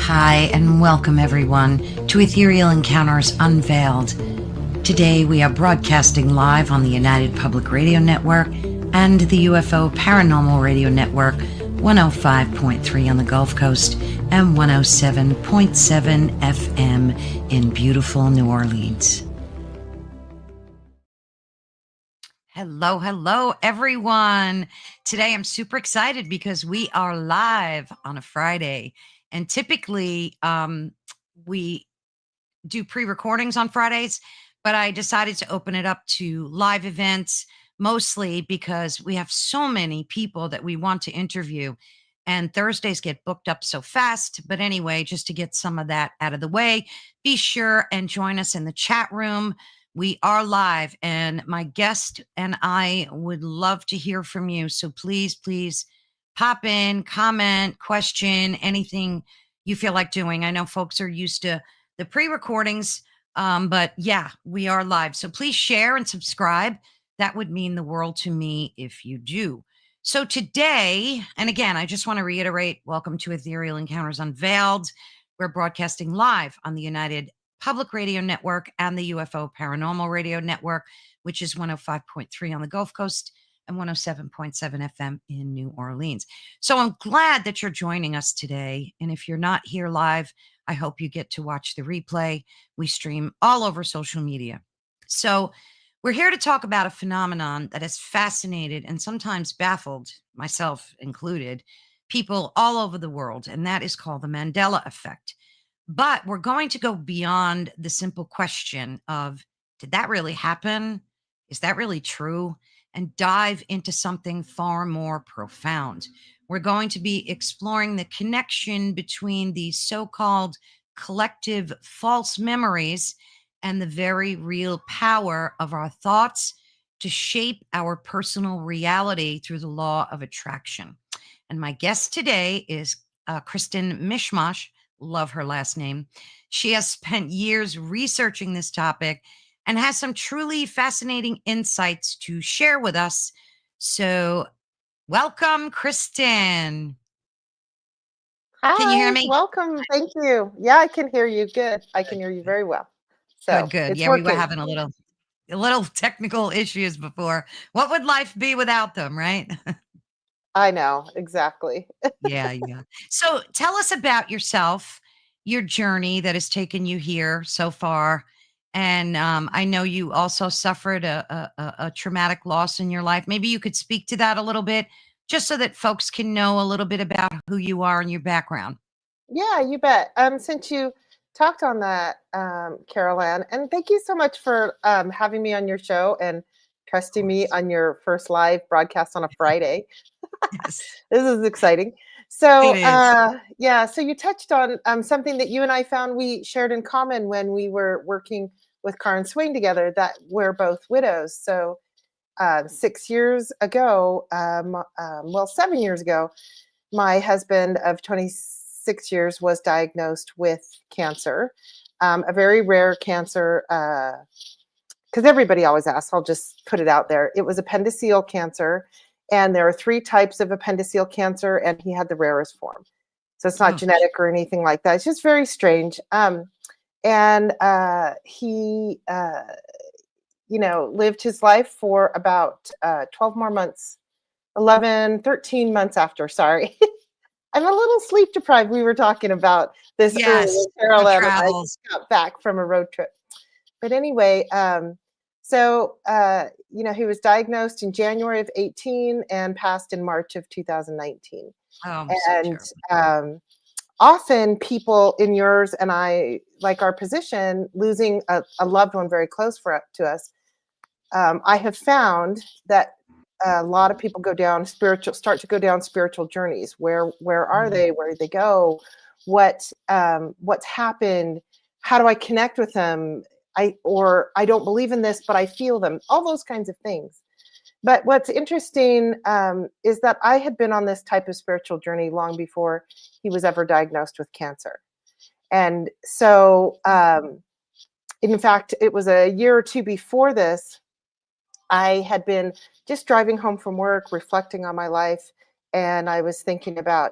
Hi, and welcome everyone to Ethereal Encounters Unveiled. Today we are broadcasting live on the United Public Radio Network and the UFO Paranormal Radio Network, 105.3 on the Gulf Coast and 107.7 FM in beautiful New Orleans. Hello, everyone. Today I'm super excited because we are live on a Friday. And typically we do pre-recordings on Fridays, but I decided to open it up to live events, mostly because we have so many people that we want to interview. And Thursdays get booked up so fast. But anyway, just to get some of that out of the way, be sure and join us in the chat room. We are live, and my guest and I would love to hear from you. So please pop in, comment, question, anything you feel like doing. I know folks are used to the pre-recordings, but yeah, we are live. So please share and subscribe. That would mean the world to me if you do. So today, and again, I just want to reiterate, welcome to Ethereal Encounters Unveiled. We're broadcasting live on the United Public Radio Network and the UFO Paranormal Radio Network, which is 105.3 on the Gulf Coast and 107.7 FM in New Orleans. So I'm glad that you're joining us today. And if you're not here live, I hope you get to watch the replay. We stream all over social media. So we're here to talk about a phenomenon that has fascinated and sometimes baffled, myself included, people all over the world, and that is called the Mandela effect. But we're going to go beyond the simple question of, did that really happen? Is that really true? And dive into something far more profound. We're going to be exploring the connection between these so-called collective false memories and the very real power of our thoughts to shape our personal reality through the law of attraction. And my guest today is Kristin Mismash. Love her last name. She has spent years researching this topic and has some truly fascinating insights to share with us. So welcome, Kristin. Hi, can you hear me? welcome. Thank you. Yeah, I can hear you. Good. I can hear you very well. So Good. it's Yeah, we were working. having a little technical issues before. What would life be without them, right? I know, exactly. Yeah. So tell us about yourself, your journey that has taken you here so far. And I know you also suffered a traumatic loss in your life. Maybe you could speak to that a little bit, just so that folks can know a little bit about who you are and your background. Yeah, you bet. Since you talked on that, Carol Ann, and thank you so much for having me on your show and Of trusting me course. on your first live broadcast on a Friday. Yes, This is exciting. it So, is. yeah, so you touched on something that you and I found we shared in common when we were working with Car and Swing together, that we're both widows. So, 6 years ago, 7 years ago, my husband of 26 years was diagnosed with cancer, a very rare cancer. Because everybody always asks, I'll just put it out there. It was appendiceal cancer, and there are 3 types of appendiceal cancer, and he had the rarest form. So it's not Oh, genetic or anything like that. It's just very strange. And he, lived his life for about 12 more months, 11, 13 months after. Sorry. I'm a little sleep deprived. We were talking about this earlier. yes. Carol The and I travels. got back from a road trip. But anyway, he was diagnosed in January of 18 and passed in March of 2019. Oh, I'm so And terrible. often people in yours and I, like our position, losing a loved one very close to us, I have found that a lot of people start to go down spiritual journeys. Where are they? Where did they go? What's happened? How do I connect with them? I don't believe in this, but I feel them. All those kinds of things. But what's interesting is that I had been on this type of spiritual journey long before he was ever diagnosed with cancer. And so, in fact, it was a year or two before this, I had been just driving home from work, reflecting on my life. And I was thinking about,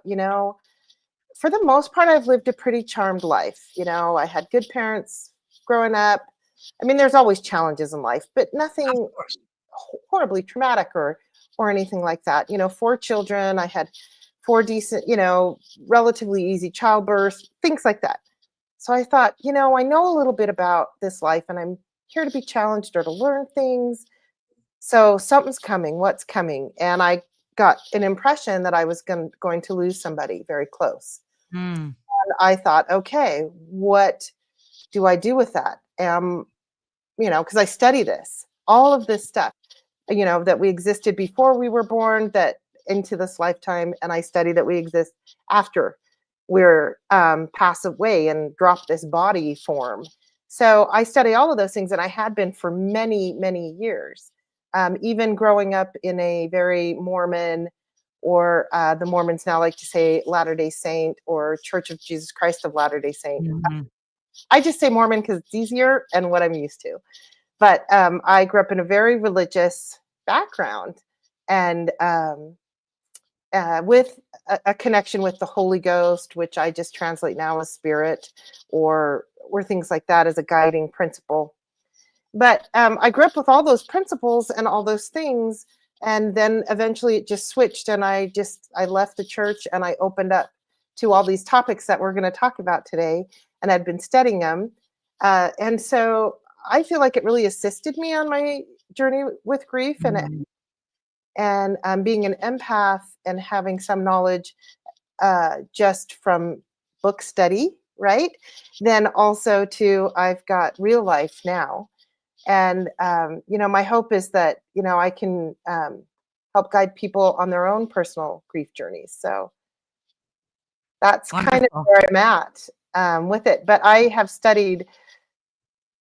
for the most part, I've lived a pretty charmed life. You know, I had good parents growing up. I mean, there's always challenges in life, but Of nothing course. horribly traumatic or anything like that. You know, 4 children. I had 4 decent, you know, relatively easy childbirth, things like that. So I thought, you know, I know a little bit about this life, and I'm here to be challenged or to learn things. So something's coming. What's coming? And I got an impression that I was going to lose somebody very close. Mm. I thought, okay, what do I do with that? You know, because I study this, all of this stuff, you know, that we existed before we were born, that into this lifetime, and I study that we exist after we're pass away and drop this body form. So I study all of those things, and I had been for many, many years. Even growing up in a very Mormon, or the Mormons now like to say Latter-day Saint, or Church of Jesus Christ of Latter-day Saint. Mhm. I just say Mormon because it's easier and what I'm used to. But I grew up in a very religious background, and with a connection with the Holy Ghost, which I just translate now as spirit, or things like that as a guiding principle. But I grew up with all those principles and all those things, and then eventually it just switched, and I left the church, and I opened up to all these topics that we're going to talk about today, and I'd been studying them, and so I feel like it really assisted me on my journey with grief, Mhm. and being an empath and having some knowledge just from book study, right? Then also to I've got real life now, and you know, my hope is that, you know, I can help guide people on their own personal grief journeys. So that's kind of Wonderful. where I'm at with it. But I have studied.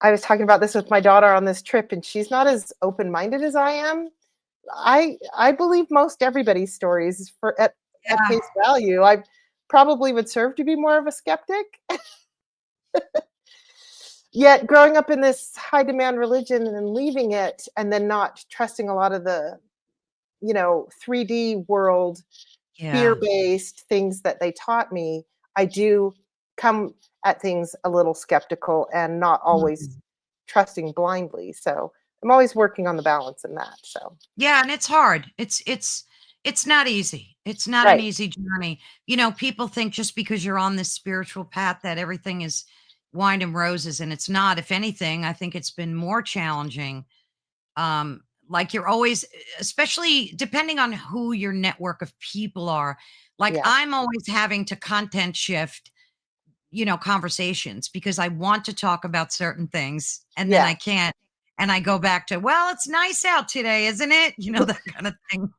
I was talking about this with my daughter on this trip, and she's not as open-minded as I am. I believe most everybody's stories at Yeah. face value. I probably would serve to be more of a skeptic. Yet growing up in this high demand religion and then leaving it, and then not trusting a lot of the, you know, 3D world, Yeah. fear-based things that they taught me, I do come at things a little skeptical and not always Mhm. trusting blindly. So I'm always working on the balance in that. So Yeah, and it's hard. It's not easy. It's not an right. easy journey. You know, people think just because you're on this spiritual path that everything is wine and roses, and it's not. If anything, I think it's been more challenging. Like you're always, especially depending on who your network of people are. Like Yeah. I'm always having to content shift, you know, conversations because I want to talk about certain things and then Yeah. I can't. And I go back to, well, it's nice out today, isn't it? You know, that kind of thing.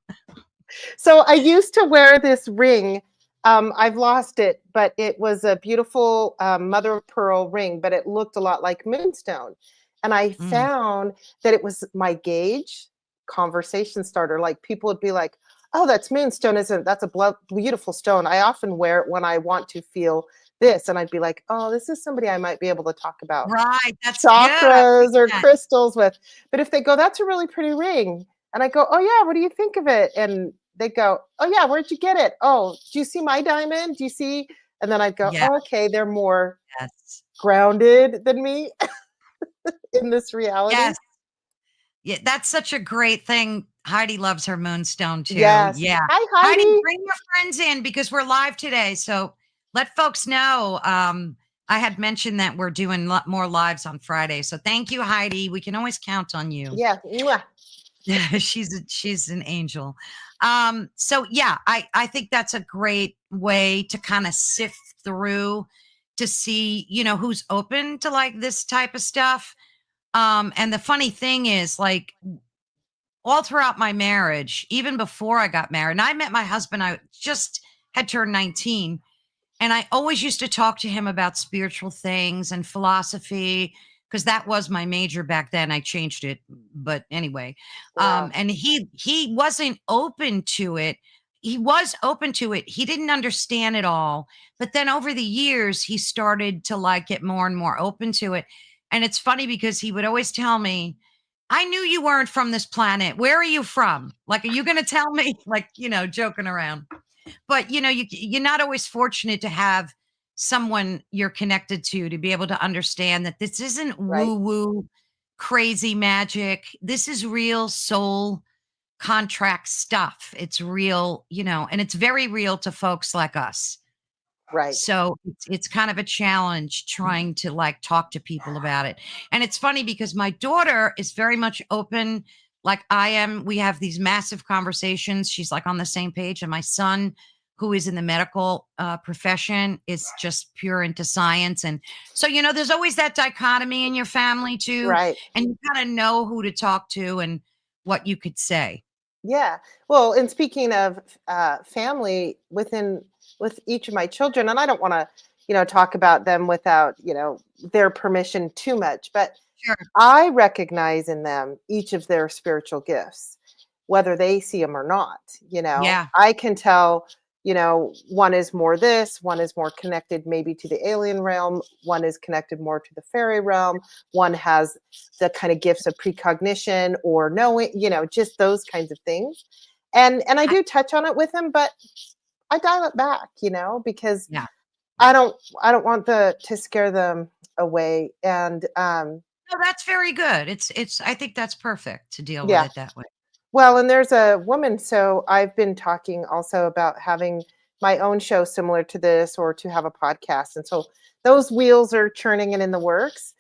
So I used to wear this ring. I've lost it, but it was a beautiful mother of pearl ring, but it looked a lot like moonstone. And I Mm. found that it was my gauge conversation starter. Like people would be like, "Oh, that's moonstone, isn't that's a beautiful stone. I often wear it when I want to feel this." And I'd be like, "Oh, this is somebody I might be able to talk about Right. That's good. I like chakras or that. crystals with." But if they go, "That's a really pretty ring." And I go, "Oh yeah, what do you think of it?" And they go, "Oh yeah, where'd you get it? Oh, do you see my diamond? Do you see?" And then I'd go, Yeah. "Oh, okay, they're more Yes. grounded than me in this reality." Yes. Yeah. That's such a great thing. Heidi loves her moonstone too. Yes. Yeah. Hi, Heidi, Heidi. bring your friends in because we're live today. So let folks know. I had mentioned that we're doing more lives on Friday. So thank you, Heidi. We can always count on you. Yeah. Mwah. She's an angel. So yeah, I think that's a great way to kind of sift through to see, you know, who's open to like this type of stuff. And the funny thing is, like, all throughout my marriage, even before I got married, and I met my husband, I just had turned 19. And I always used to talk to him about spiritual things and philosophy because that was my major back then. I changed it, but anyway, Wow. and he wasn't open to it. He was open to it. He didn't understand it all, but then over the years, he started to like get more and more open to it. And it's funny because he would always tell me, "I knew you weren't from this planet. Where are you from? Like, are you going to tell me?" Like, you know, joking around. But you're not always fortunate to have someone you're connected to be able to understand that this isn't Right. woo woo crazy magic. This is real soul contract stuff. It's real, and it's very real to folks like us. Right. So it's kind of a challenge trying to like talk to people about it. And it's funny because my daughter is very much open like I am. We have these massive conversations. She's like on the same page. And my son, who is in the medical profession, is just pure into science. And so, there's always that dichotomy in your family too. Right. And you kind of know who to talk to and what you could say. Yeah. Well, and speaking of family with each of my children, and I don't want to, talk about them without, their permission too much, but Sure. I recognize in them each of their spiritual gifts, whether they see them or not. Yeah. I can tell, one is more this, one is more connected maybe to the alien realm, one is connected more to the fairy realm, one has the kind of gifts of precognition or knowing, just those kinds of things. And I do touch on it with them, but I dial it back, because Yeah. I don't want to scare them away. And No, that's very good. It's I think that's perfect to deal with yeah. it that way. Well, and there's a woman, so I've been talking also about having my own show similar to this or to have a podcast. And so those wheels are churning and in the works.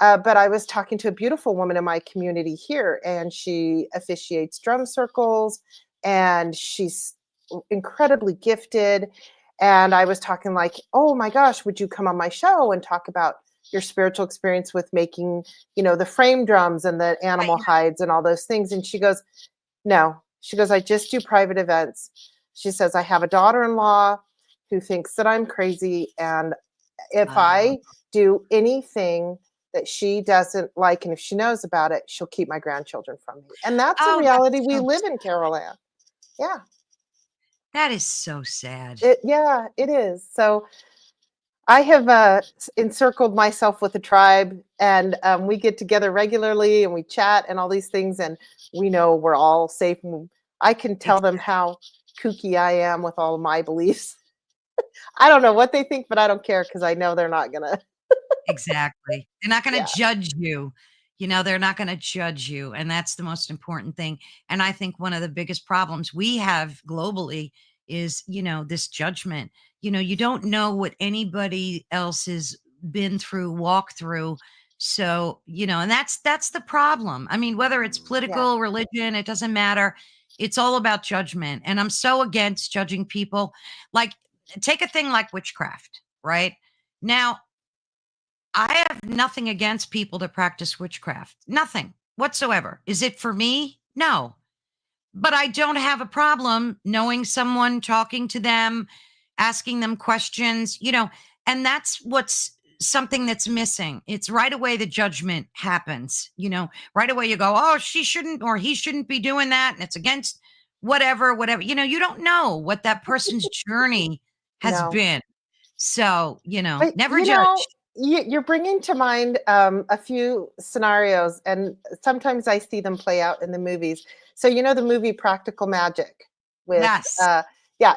But I was talking to a beautiful woman in my community here, and she officiates drum circles, and she's incredibly gifted. And I was talking like, oh my gosh, would you come on my show and talk about your spiritual experience with making, the frame drums and the animal hides and all those things? And she goes, no. She goes, I just do private events. She says, I have a daughter-in-law who thinks that I'm crazy. And if I do anything that she doesn't like, and if she knows about it, she'll keep my grandchildren from me. And that's a reality we live in, Carol Ann. Yeah. That is so sad. It is. So I have encircled myself with a tribe, and we get together regularly and we chat and all these things, and we know we're all safe. I can tell them how kooky I am with all of my beliefs. I don't know what they think, but I don't care because I know they're not going to. Exactly. They're not going to Yeah. judge you. They're not going to judge you. And that's the most important thing. And I think one of the biggest problems we have globally is, this judgment. You don't know what anybody else has been through, walked through. So, and that's the problem. I mean, whether it's political, religion, it doesn't matter. It's all about judgment. And I'm so against judging people. Like, take a thing like witchcraft, right? Now, I have nothing against people that practice witchcraft. Nothing whatsoever. Is it for me? No. But I don't have a problem knowing someone, talking to them, asking them questions, and that's what's something that's missing. It's right away the judgment happens, right away you go, oh, she shouldn't or he shouldn't be doing that. And it's against whatever, you don't know what that person's journey has been. So, But, never judge. you're bringing to mind a few scenarios, and sometimes I see them play out in the movies. So, the movie Practical Magic with, Yes.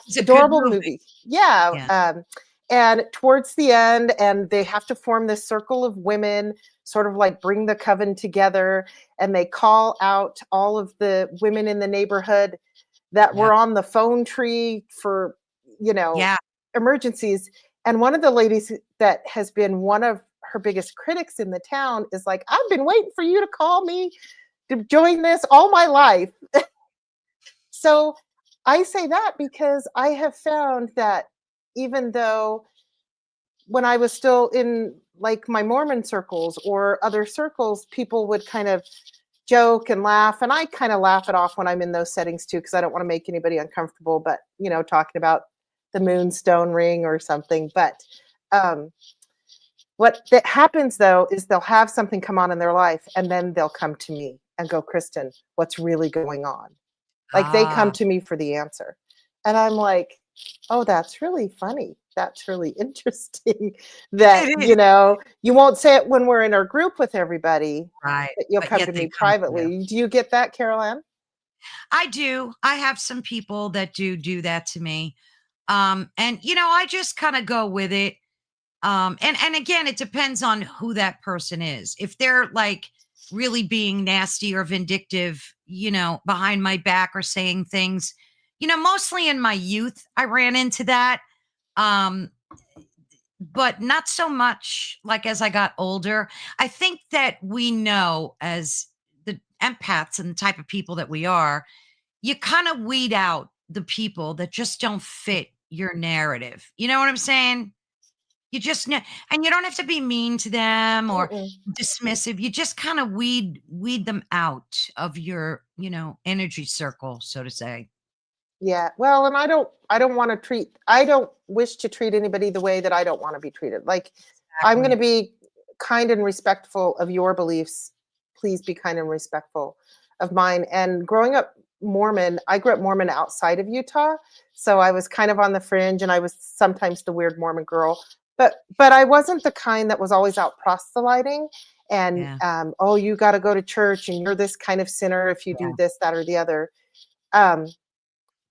It's a good adorable movie. movie. Yeah. Yeah. And towards the end, and they have to form this circle of women, sort of like bring the coven together, and they call out all of the women in the neighborhood that were on the phone tree for, Yeah. emergencies. And one of the ladies that has been one of her biggest critics in the town is like, I've been waiting for you to call me to join this all my life. So I say that because I have found that even though when I was still in like my Mormon circles or other circles, people would kind of joke and laugh. And I kind of laugh it off when I'm in those settings too, because I don't want to make anybody uncomfortable, but, talking about the moonstone ring or something. But what that happens though is they'll have something come on in their life, and then they'll come to me and go, Kristin, what's really going on? Like they come to me for the answer. And I'm like, oh, that's really funny. That's really interesting that, It is. You won't say it when we're in our group with everybody, Right. but you'll But come yet to they me come to you. privately. Do you get that, Carol Ann? I do. I have some people that do that to me. And I just kind of go with it. And again, it depends on who that person is. If they're like really being nasty or vindictive, behind my back or saying things, mostly in my youth, I ran into that. Um, but not so much like as I got older. I think that we know as the empaths and the type of people that we are, you kind of weed out the people that just don't fit your narrative. You know what I'm saying? You just know, and you don't have to be mean to them or Mm-mm. dismissive. You just kind of weed them out of your, energy circle, so to say. Yeah. Well, and I don't wish to treat anybody the way that I don't want to be treated. Like, I'm going to Exactly. be kind and respectful of your beliefs. Please be kind and respectful of mine. And growing up Mormon, I grew up Mormon outside of Utah. So I was kind of on the fringe and I was sometimes the weird Mormon girl. But I wasn't the kind that was always out proselyting and Yeah. oh, you got to go to church and you're this kind of sinner if you do Yeah. this, that, or the other. Um,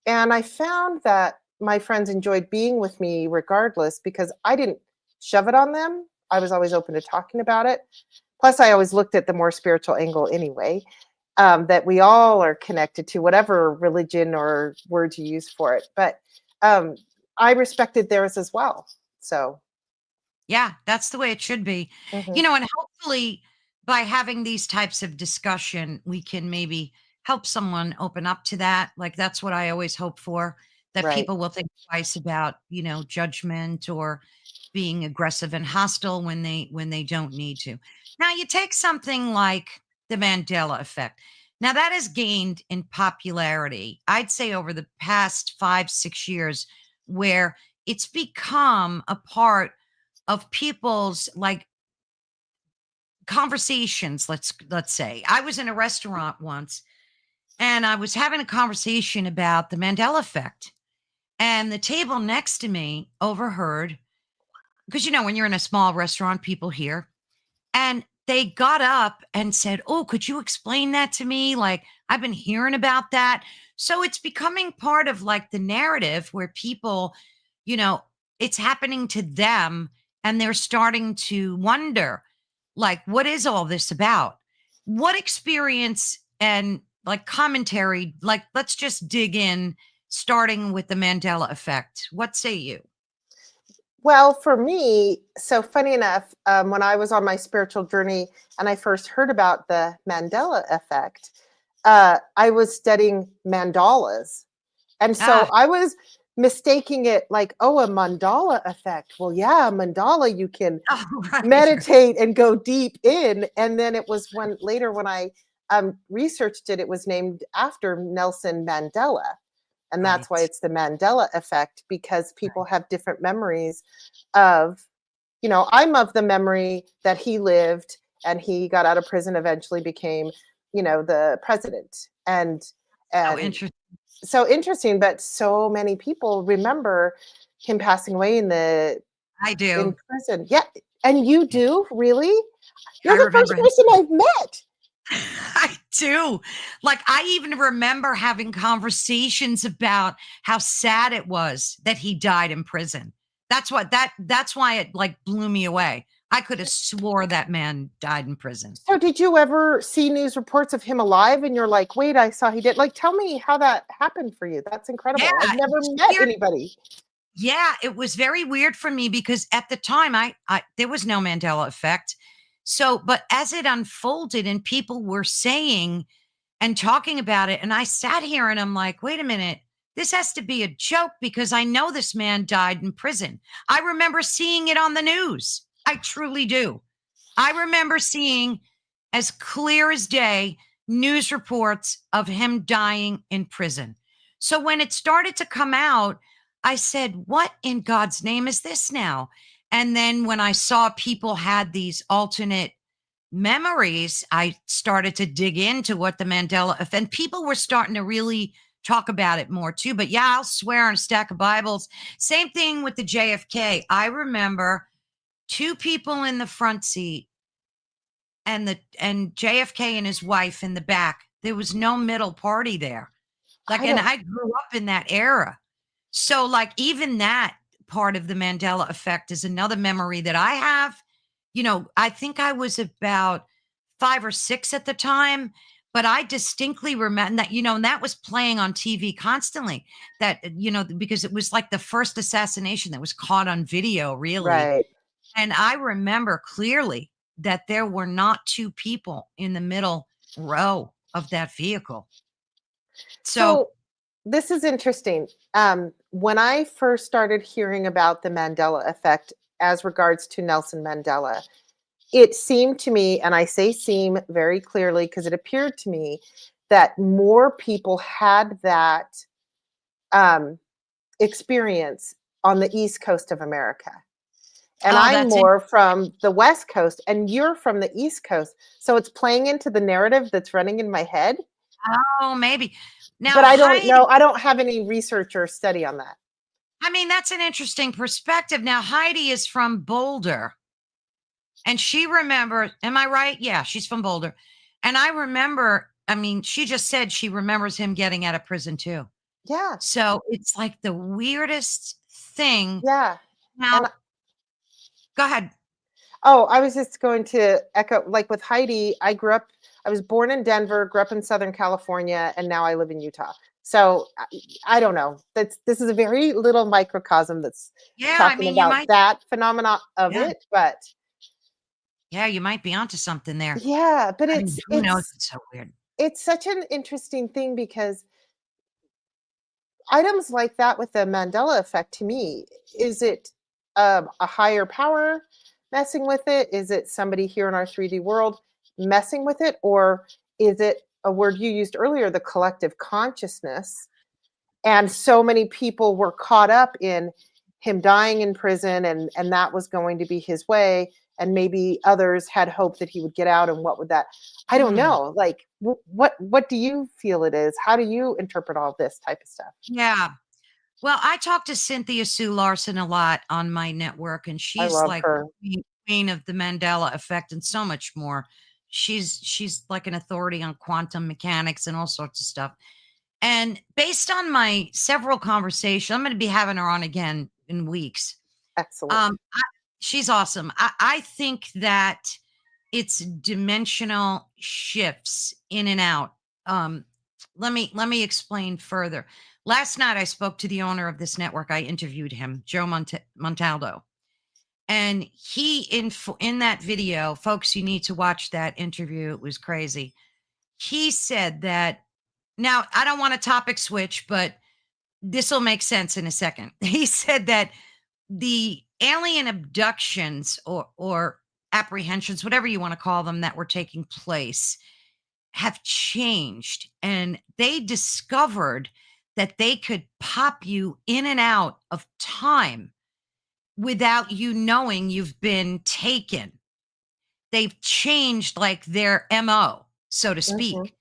and I found that my friends enjoyed being with me regardless because I didn't shove it on them. I was always open to talking about it. Plus, I always looked at the more spiritual angle anyway, that we all are connected to whatever religion or word you use for it. But um, I respected theirs as well. So, Yeah, that's the way it should be. mhm, And hopefully by having these types of discussion, we can maybe help someone open up to that. Like that's what I always hope for, that right. people will think twice about, judgment or being aggressive and hostile when they don't need to. Now you take something like the Mandela effect. Now that has gained in popularity, I'd say over the past 5, 6 years, where it's become a part of people's like conversations. Let's say I was in a restaurant once and I was having a conversation about the Mandela effect, and the table next to me overheard, because when you're in a small restaurant people hear, and they got up and said, "Oh, could you explain that to me? Like, I've been hearing about that." So it's becoming part of like the narrative where people, you know, it's happening to them and they're starting to wonder, like, what is all this about? What experience and like commentary, like, let's just dig in, starting with the Mandela effect. What say you? Well, for me, so funny enough, when I was on my spiritual journey and I first heard about the Mandela effect, I was studying mandalas. And so Ah, I was mistaking it like, oh, a mandala effect. Well, yeah, mandala, you can oh, right. meditate and go deep in. And then it was when later when I researched it, it was named after Nelson Mandela. And that's why Right. it's the Mandela effect because people have different memories of, I'm of the memory that he lived and he got out of prison, eventually became, the president. So And interesting. so interesting, but so many people remember him passing away I in do. prison. Yeah. And you Yeah, do? Really? You're I the remember first him. person I've met. I do. Like, I even remember having conversations about how sad it was that he died in prison. That's why it like blew me away. I could have swore that man died in prison. So did you ever see news reports of him alive and you're like, wait, I saw he did? Like, tell me how that happened for you. That's Yeah, incredible. I've never it's met weird. anybody. Yeah, it was very weird for me because at the time I there was no Mandela effect. So, but as it unfolded and people were saying and talking about it, and I sat here and I'm like, wait a minute, this has to be a joke because I know this man died in prison. I remember seeing it on the news. I truly do. I remember seeing, as clear as day, news reports of him dying in prison. So when it started to come out, I said, what in God's name is this now? And then when I saw people had these alternate memories, I started to dig into what the Mandela effect, and people were starting to really talk about it more too. But yeah, I'll swear on a stack of Bibles. Same thing with the JFK. I remember two people in the front seat and JFK and his wife in the back. There was no middle party there. Like, I and don't I grew up in that era. So, like, even that part of the Mandela effect is another memory that I have. I think I was about 5 or 6 at the time, but I distinctly remember that, and that was playing on TV constantly. That, because it was like the first assassination that was caught on video, really. Right. And I remember clearly that there were not 2 people in the middle row of that vehicle. So, So this is interesting. When I first started hearing about the Mandela effect as regards to Nelson Mandela, it seemed to me, and I say seem very clearly because it appeared to me that more people had that um, experience on the East Coast of America. And oh, I'm that's more from the West Coast, and you're from the East Coast. So it's playing into the narrative that's running in my head. oh, maybe. But Now, I don't Heidi, know. I don't have any research or study on that. I mean, that's an interesting perspective. Now, Heidi is from Boulder, and she remembers, am I right? Yeah, she's from Boulder. And I remember, I mean, she just said she remembers him getting out of prison too. Yeah. So it's like the weirdest thing. Yeah. And Now, go ahead. oh, I was just going to echo, like with Heidi, I was born in Denver, grew up in Southern California, and now I live in Utah. So I don't know. This is a very little microcosm that's Yeah, I talking mean, you about might, that phenomena of yeah, it. But yeah, you might be onto something there. yeah, but I mean, who knows? It's so weird. it's such an interesting thing because items like that with the Mandela effect, to me, is it a higher power messing with it? Is it somebody here in our 3D world messing with it? Or is it a word you used earlier, the collective consciousness? And so many people were caught up in him dying in prison, and that was going to be his way. And maybe others had hope that he would get out. And what would that? I don't Hmm. know. Like, what do you feel it is? How do you interpret all this type of stuff? Yeah. Well, I talk to Cynthia Sue Larson a lot on my network, and I she's love like her. queen of the Mandela effect and so much more. She's like an authority on quantum mechanics and all sorts of stuff. And based on my several conversations, I'm going to be having her on again in weeks. Excellent. She's awesome. I think that it's dimensional shifts in and out. Um, let me explain further. Last night, I spoke to the owner of this network. I interviewed him, Joe Montaldo, and he in that video, folks. You need to watch that interview. It was crazy. He said that. Now, I don't want to topic switch, but this will make sense in a second. He said that the alien abductions or apprehensions, whatever you want to call them, that were taking place have changed, and they discovered that they could pop you in and out of time without you knowing you've been taken. They've changed like their MO, so to Mhm. speak.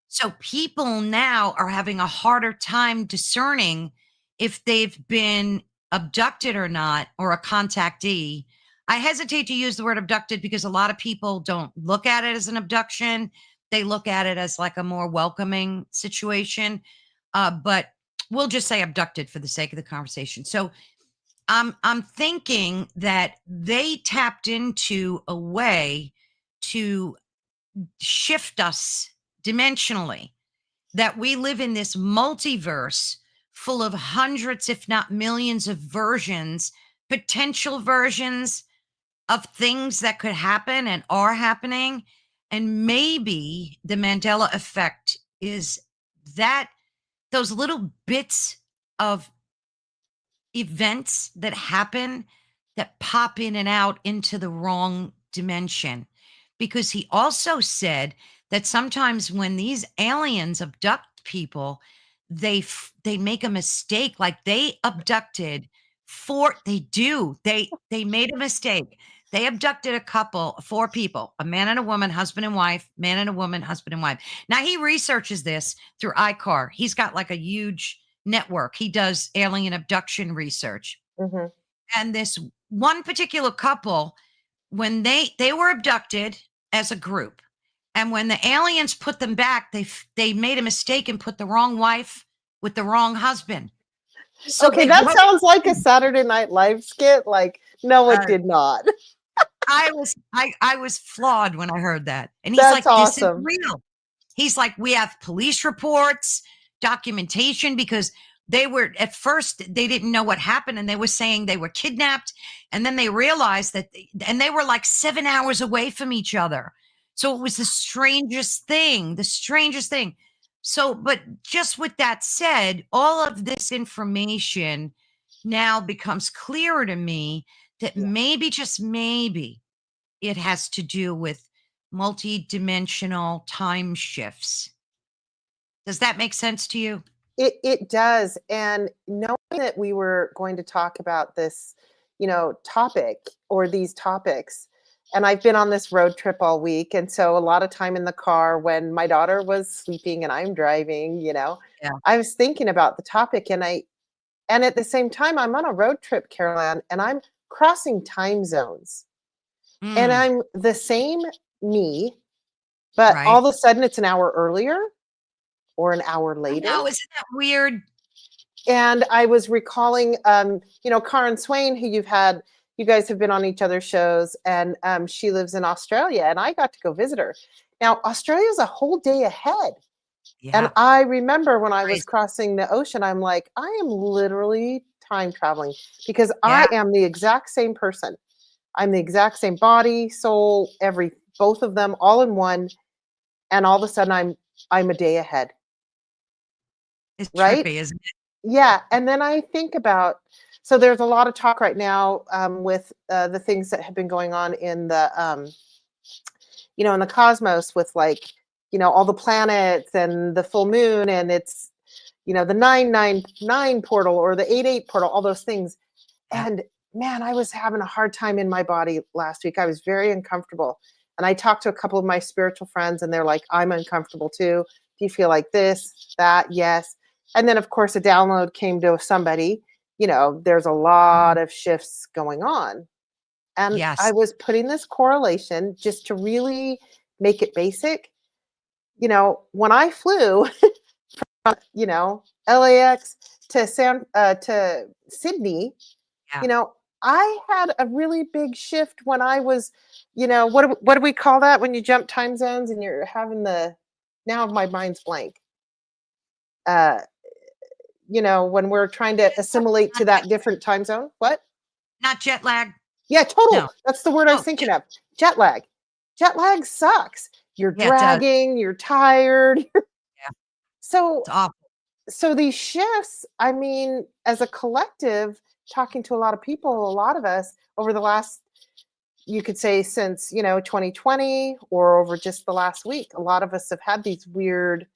So people now are having a harder time discerning if they've been abducted or not, or a contactee. I hesitate to use the word abducted because a lot of people don't look at it as an abduction. They look at it as like a more welcoming situation. But we'll just say abducted for the sake of the conversation. So I'm thinking that they tapped into a way to shift us dimensionally, that we live in this multiverse full of hundreds, if not millions, of versions, potential versions of things that could happen and are happening. And maybe the Mandela effect is that those little bits of events that happen that pop in and out into the wrong dimension. Because he also said that sometimes when these aliens abduct people, they make a mistake. Like they abducted they made a mistake. They abducted a couple, 4 people, a man and a woman, husband and wife, man and a woman, husband and wife. Now he researches this through iCar. He's got like a huge network. He does alien abduction research. Mhm. And this one particular couple, when they were abducted as a group, and when the aliens put them back, they made a mistake and put the wrong wife with the wrong husband. So Okay, they that broke sounds like a Saturday Night Live skit. Like, no, it uh, did not. I was flawed when I heard that. And he's That's like, "This is awesome. real." He's like, "We have police reports, documentation," because they were at first they didn't know what happened and they were saying they were kidnapped, and then they realized that and they were like 7 hours away from each other. So it was the strangest thing, the strangest thing. So, but just with that said, all of this information now becomes clearer to me that Yeah. maybe, just maybe, it has to do with multi-dimensional time shifts. Does that make sense to you? It does. And knowing that we were going to talk about this, topic or these topics, and I've been on this road trip all week. And so a lot of time in the car when my daughter was sleeping and I'm driving, Yeah. I was thinking about the topic and at the same time I'm on a road trip, Caroline, and I'm crossing time zones. And Mm, I'm the same me, but all right. of a sudden it's an hour earlier or an hour I later. know, isn't that weird? And I was recalling, Karen Swain, who you guys have been on each other's shows, and she lives in Australia, and I got to go visit her. Now, Australia is a whole day ahead. And Yeah, I remember when I was crazy. crossing the ocean, I'm like, I am literally time traveling because I Yeah, am the exact same person. I'm the exact same body, soul, both of them all in one. And all of a sudden I'm a day ahead, it's right? trippy, isn't it? Yeah, and then I think about so there's a lot of talk right now with the things that have been going on in the cosmos with like all the planets and the full moon and it's the 999 portal or the 88 portal, all those things. Yeah. And man, I was having a hard time in my body last week. I was very uncomfortable, and I talked to a couple of my spiritual friends, and they're like, "I'm uncomfortable too. Do you feel like this, that?" Yes. And then, of course, a download came to somebody. There's a Mm, lot of shifts going on. And I yes. was putting this correlation just to really make it basic. When I flew, LAX to Sydney, Yeah. you know, I had a really big shift when I was, what do we call that when you jump time zones and you're having now my mind's blank. Uh, when we're trying to Not assimilate to not jet that different time zone. What? not jet lag? Yeah, total. No. That's the word I was Oh, thinking of. Jet lag. Jet lag sucks. You're yeah, it does. dragging, you're tired. Yeah, So it's awful. so these shifts, I mean, as a collective, talking to a lot of people, a lot of us over the last, you could say since 2020 or over just the last week, a lot of us have had these weird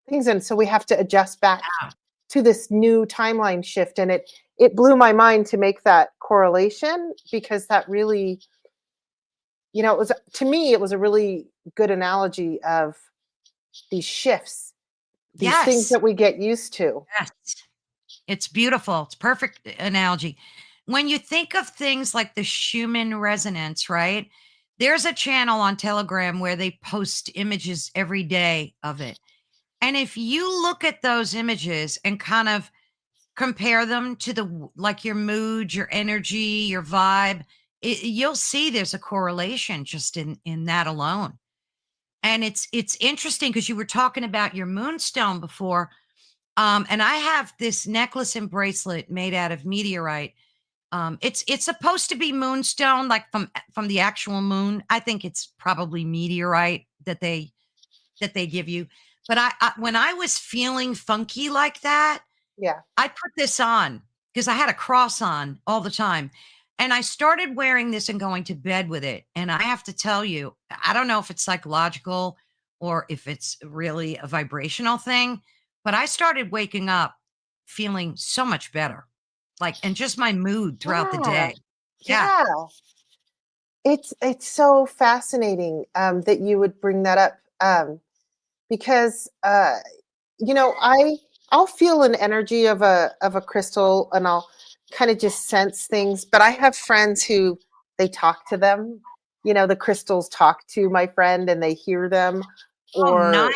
things, and so we have to adjust back Yeah. to this new timeline shift. And it blew my mind to make that correlation because that really, it was, to me it was a really good analogy of these shifts, these things Yes. that we get used to. Yes. It's beautiful. It's perfect analogy. When you think of things like the Schumann resonance, right? There's a channel on Telegram where they post images every day of it. And if you look at those images and kind of compare them to like your mood, your energy, your vibe, you'll see there's a correlation just in that alone. And it's interesting because you were talking about your moonstone before. And I have this necklace and bracelet made out of meteorite. It's supposed to be moonstone, like from the actual moon. I think it's probably meteorite that they give you. But I when I was feeling funky like that, Yeah. I put this on because I had a cross on all the time. And I started wearing this and going to bed with it. And I have to tell you, I don't know if it's psychological or if it's really a vibrational thing, but I started waking up feeling so much better. Like, and just my mood throughout the Yeah. day. Yeah. Yeah. It's so fascinating that you would bring that up because I'll feel an energy of a crystal and I'll kind of just sense things. But I have friends who they talk to them. The crystals talk to my friend and they hear them, Oh, or nice.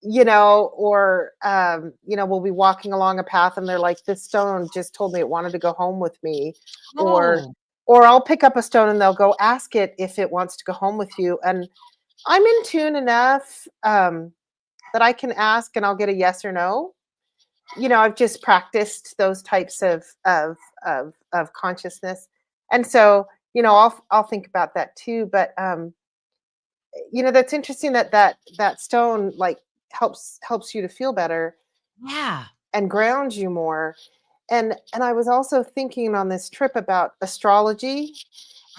or we'll be walking along a path and they're like, this stone just told me it wanted to go home with me, or Oh, I'll pick up a stone and they'll go ask it if it wants to go home with you. And I'm in tune enough that I can ask and I'll get a yes or no. I've just practiced those types of consciousness, and so I'll think about that too. But that's interesting that stone like helps you to feel better yeah. and grounds you more. And I was also thinking on this trip about astrology,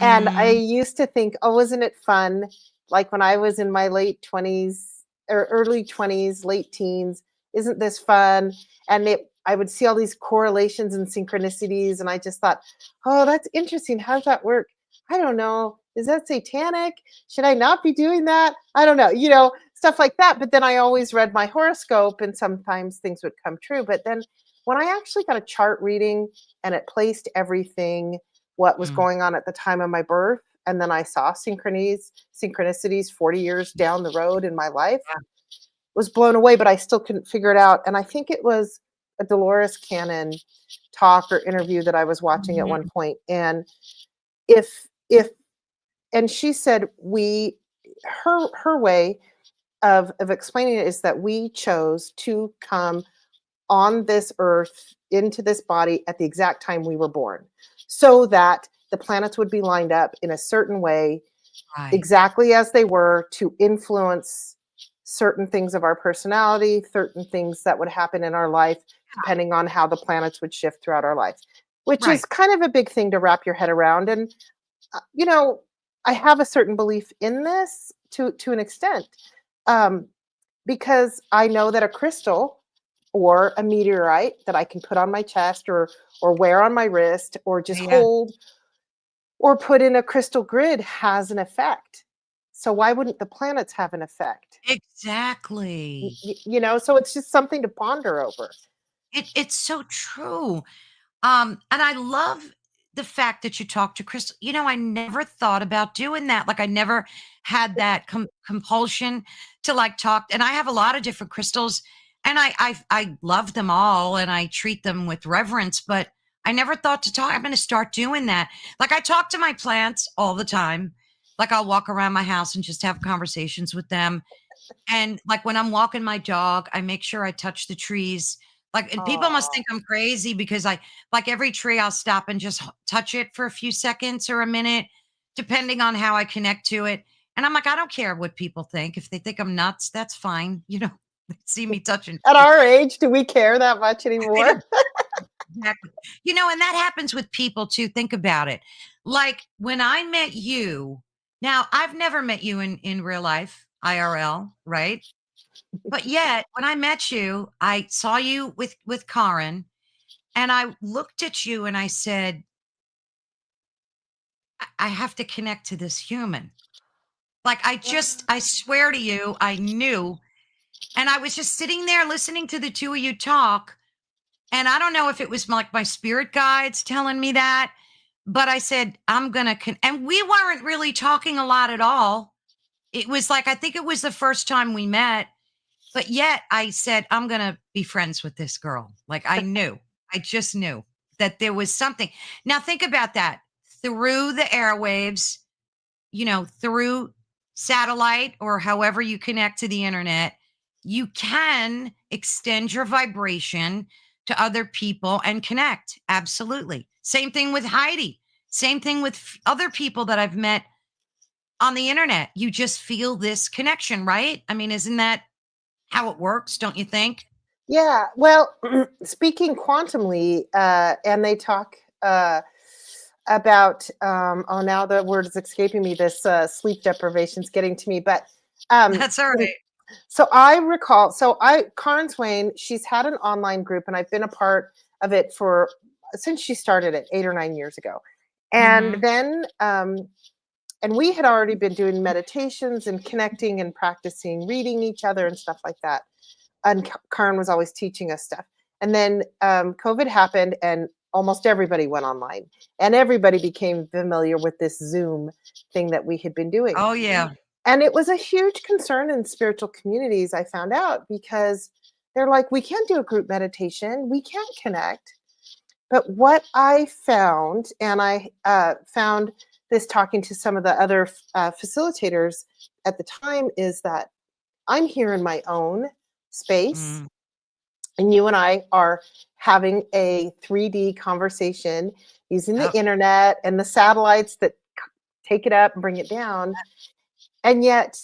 and I Mhm. used to think, oh, isn't it fun? Like when I was in my late 20s or early 20s, late teens, isn't this fun? And I would see all these correlations and synchronicities, and I just thought, oh, that's interesting. How does that work? I don't know. Is that satanic? Should I not be doing that? I don't know, stuff like that. But then I always read my horoscope, and sometimes things would come true. But then when I actually got a chart reading and it placed everything what was Mm. going on at the time of my birth, and then I saw synchronicities 40 years down the road in my life, Yeah. was blown away, but I still couldn't figure it out. And I think it was a Dolores Cannon talk or interview that I was watching at one Mhm. point. And if and she said her way of explaining it is that we chose to come on this earth into this body at the exact time we were born, so that the planets would be lined up in a certain way, Right. exactly as they were, to influence certain things of our personality, certain things that would happen in our life, depending on how the planets would shift throughout our life, which is Right. kind of a big thing to wrap your head around. And uh, you know, I have a certain belief in this to an extent, um, because I know that a crystal or a meteorite that I can put on my chest or wear on my wrist or just Yeah. hold or put in a crystal grid has an effect. So why wouldn't the planets have an effect? Exactly. So it's just something to ponder over. It's so true. And I love the fact that you talked to Crystal. I never thought about doing that. Like I never had that compulsion to like talk. And I have a lot of different crystals, and I love them all, and I treat them with reverence. But I never thought to talk. I'm going to start doing that. Like I talk to my plants all the time. Like I'll walk around my house and just have conversations with them. And, like, when I'm walking my dog, I make sure I touch the trees. Like, and people must Oh, think I'm crazy because like, every tree, I'll stop and just touch it for a few seconds or a minute, depending on how I connect to it. And I'm like, I don't care what people think. If they think I'm nuts, that's fine. They see me touching at trees. our age, do we care that much They anymore? don't exactly. And that happens with people too. Think about it. Like when I met you, now I've never met you in real life, IRL, right? But yet, when I met you, I saw you with Karen, and I looked at you and I said, I have to connect to this human. Like I swear to you, I knew. And I was just sitting there listening to the two of you talk. And I don't know if it was like my spirit guides telling me that, but I said, I'm gonna and we weren't really talking a lot at all. It was like I think it was the first time we met. But yet I said, I'm going to be friends with this girl. Like I knew, I just knew that there was something. Now think about that through the airwaves, through satellite or however you connect to the internet, you can extend your vibration to other people and connect. Absolutely. Same thing with Heidi. Same thing with other people that I've met on the internet. You just feel this connection, right? I mean, isn't that how it works, don't you think? Yeah, well, speaking quantumly, and they talk about, oh, now the word is escaping me. This sleep deprivation is getting to me, but um, That's all right. so I recall, Karen Swain, she's had an online group, and I've been a part of it since she started it 8 or 9 years ago, and Mhm. then and we had already been doing meditations and connecting and practicing reading each other and stuff like that, and Karen was always teaching us stuff. And then COVID happened, and almost everybody went online, and everybody became familiar with this Zoom thing that we had been doing. Oh, yeah. And it was a huge concern in spiritual communities, I found out, because they're like, we can't do a group meditation, we can't connect. But what I found, and I found this talking to some of the other facilitators at the time, is that I'm here in my own space, Mm. and you and I are having a 3D conversation using the Yep. internet and the satellites that take it up and bring it down. And yet,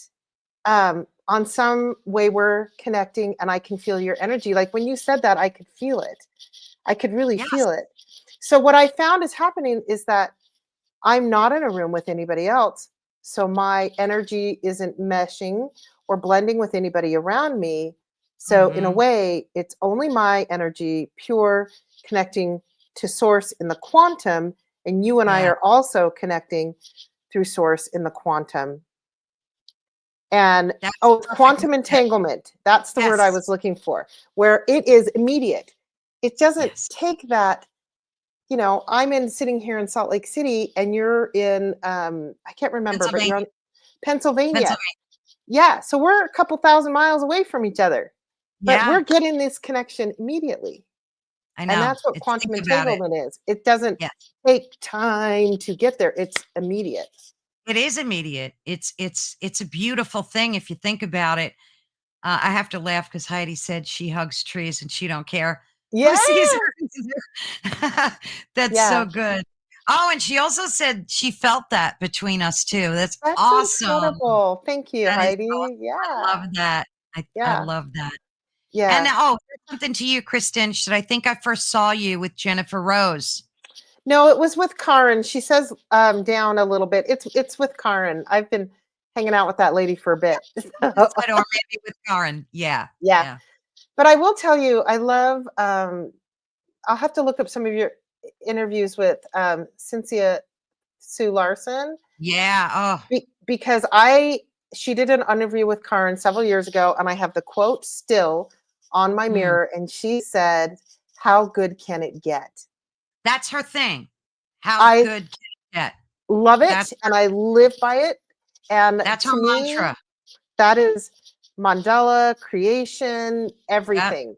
on some way, we're connecting, and I can feel your energy. Like when you said that, I could feel it. I could really Yes. feel it. So what I found is happening is that I'm not in a room with anybody else. So my energy isn't meshing or blending with anybody around me. So in a Mhm. way, it's only my energy, pure, connecting to source in the quantum. And you and I Yeah. are also connecting through source in the quantum. And That's oh, perfect. quantum entanglement. That's the word I Yes. was looking for, where it is immediate. It doesn't Yes. take that. I'm sitting here in Salt Lake City, and you're in, I can't remember, but Pennsylvania. you're on Pennsylvania. Pennsylvania. Yeah, so we're a couple thousand miles away from each other, but Yeah, we're getting this connection immediately. I And know. that's what It's quantum think about it. entanglement is. It doesn't Yes. take time to get there. It's immediate. It is immediate. It's a beautiful thing if you think about it. I have to laugh because Heidi said she hugs trees and she don't care who Yeah. sees her. That's so Yeah. good. Oh, and she also said she felt that between us too. That's That's awesome. incredible. Thank you, That is Heidi. awesome. I Yeah. love that. I Yeah. love that. And Yeah. oh, here's something to you, Kristen. Should I think I first saw you with Jennifer Rose? No, it was with Karen. She says down a little bit. It's with Karen. I've been hanging out with that lady for a bit. You just said, or maybe with Karen. Yeah. Yeah. Yeah. But I will tell you, I love I'll have to look up some of your interviews with Cynthia Sue Larson Yeah. Oh, because I she did an interview with Karen several years ago, and I have the quote still on my mm. mirror, and she said, "How good can it get?" That's her thing. How I good can it get? love That's it, and I live by it. And that's her to me, mantra. that is Mandela, creation, Yep. everything.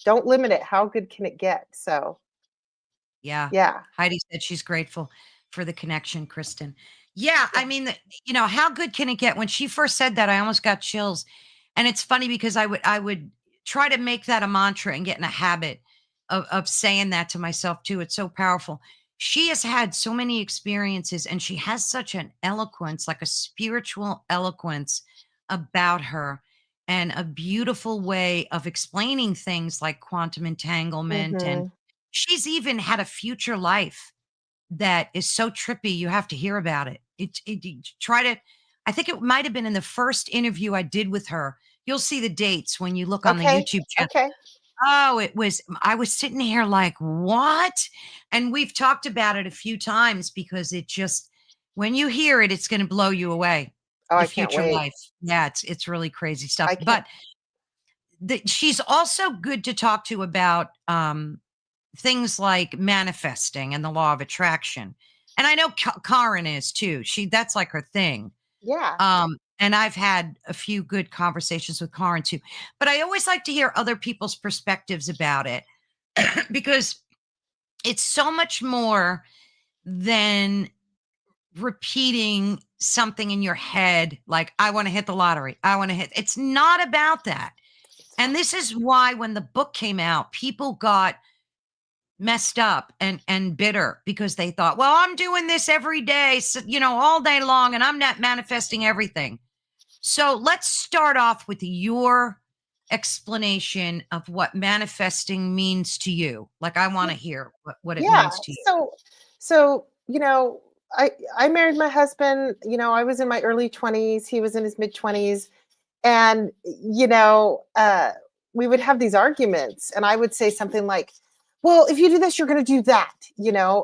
Don't limit it. How good can it get? So, Yeah. yeah. Heidi said she's grateful for the connection, Kristen. Yeah, I mean, how good can it get? When she first said that, I almost got chills. And it's funny because I would try to make that a mantra and get in a habit of saying that to myself too. It's so powerful. She has had so many experiences and she has such an eloquence, like a spiritual eloquence about her and a beautiful way of explaining things like quantum entanglement, and Mhm. she's even had a future life that is so trippy, you have to hear about it. You try to I think it might have been in the first interview I did with her. You'll see the dates when you look on the Okay. YouTube channel. Okay. Oh, I was sitting here like, "What?" And we've talked about it a few times because it just when you hear it, it's gonna blow you away, Oh, the I can't future wait. life. Yeah, it's really crazy stuff. I can't. But she's also good to talk to about, things like manifesting and the law of attraction. And I know Karen is too. That's like her thing. Yeah. And I've had a few good conversations with Karen too. But I always like to hear other people's perspectives about it because it's so much more than repeating something in your head like I want to hit the lottery. I want to hit. It's not about that. And this is why when the book came out, people got messed up and bitter because they thought, well, I'm doing this every day, so, all day long, and I'm not manifesting everything. So let's start off with your explanation of what manifesting means to you. Like, I want to hear what it Yeah. means to you. So, I married my husband, I was in my early 20s, he was in his mid 20s, and we would have these arguments, and I would say something like, "Well, if you do this, you're going to do that,"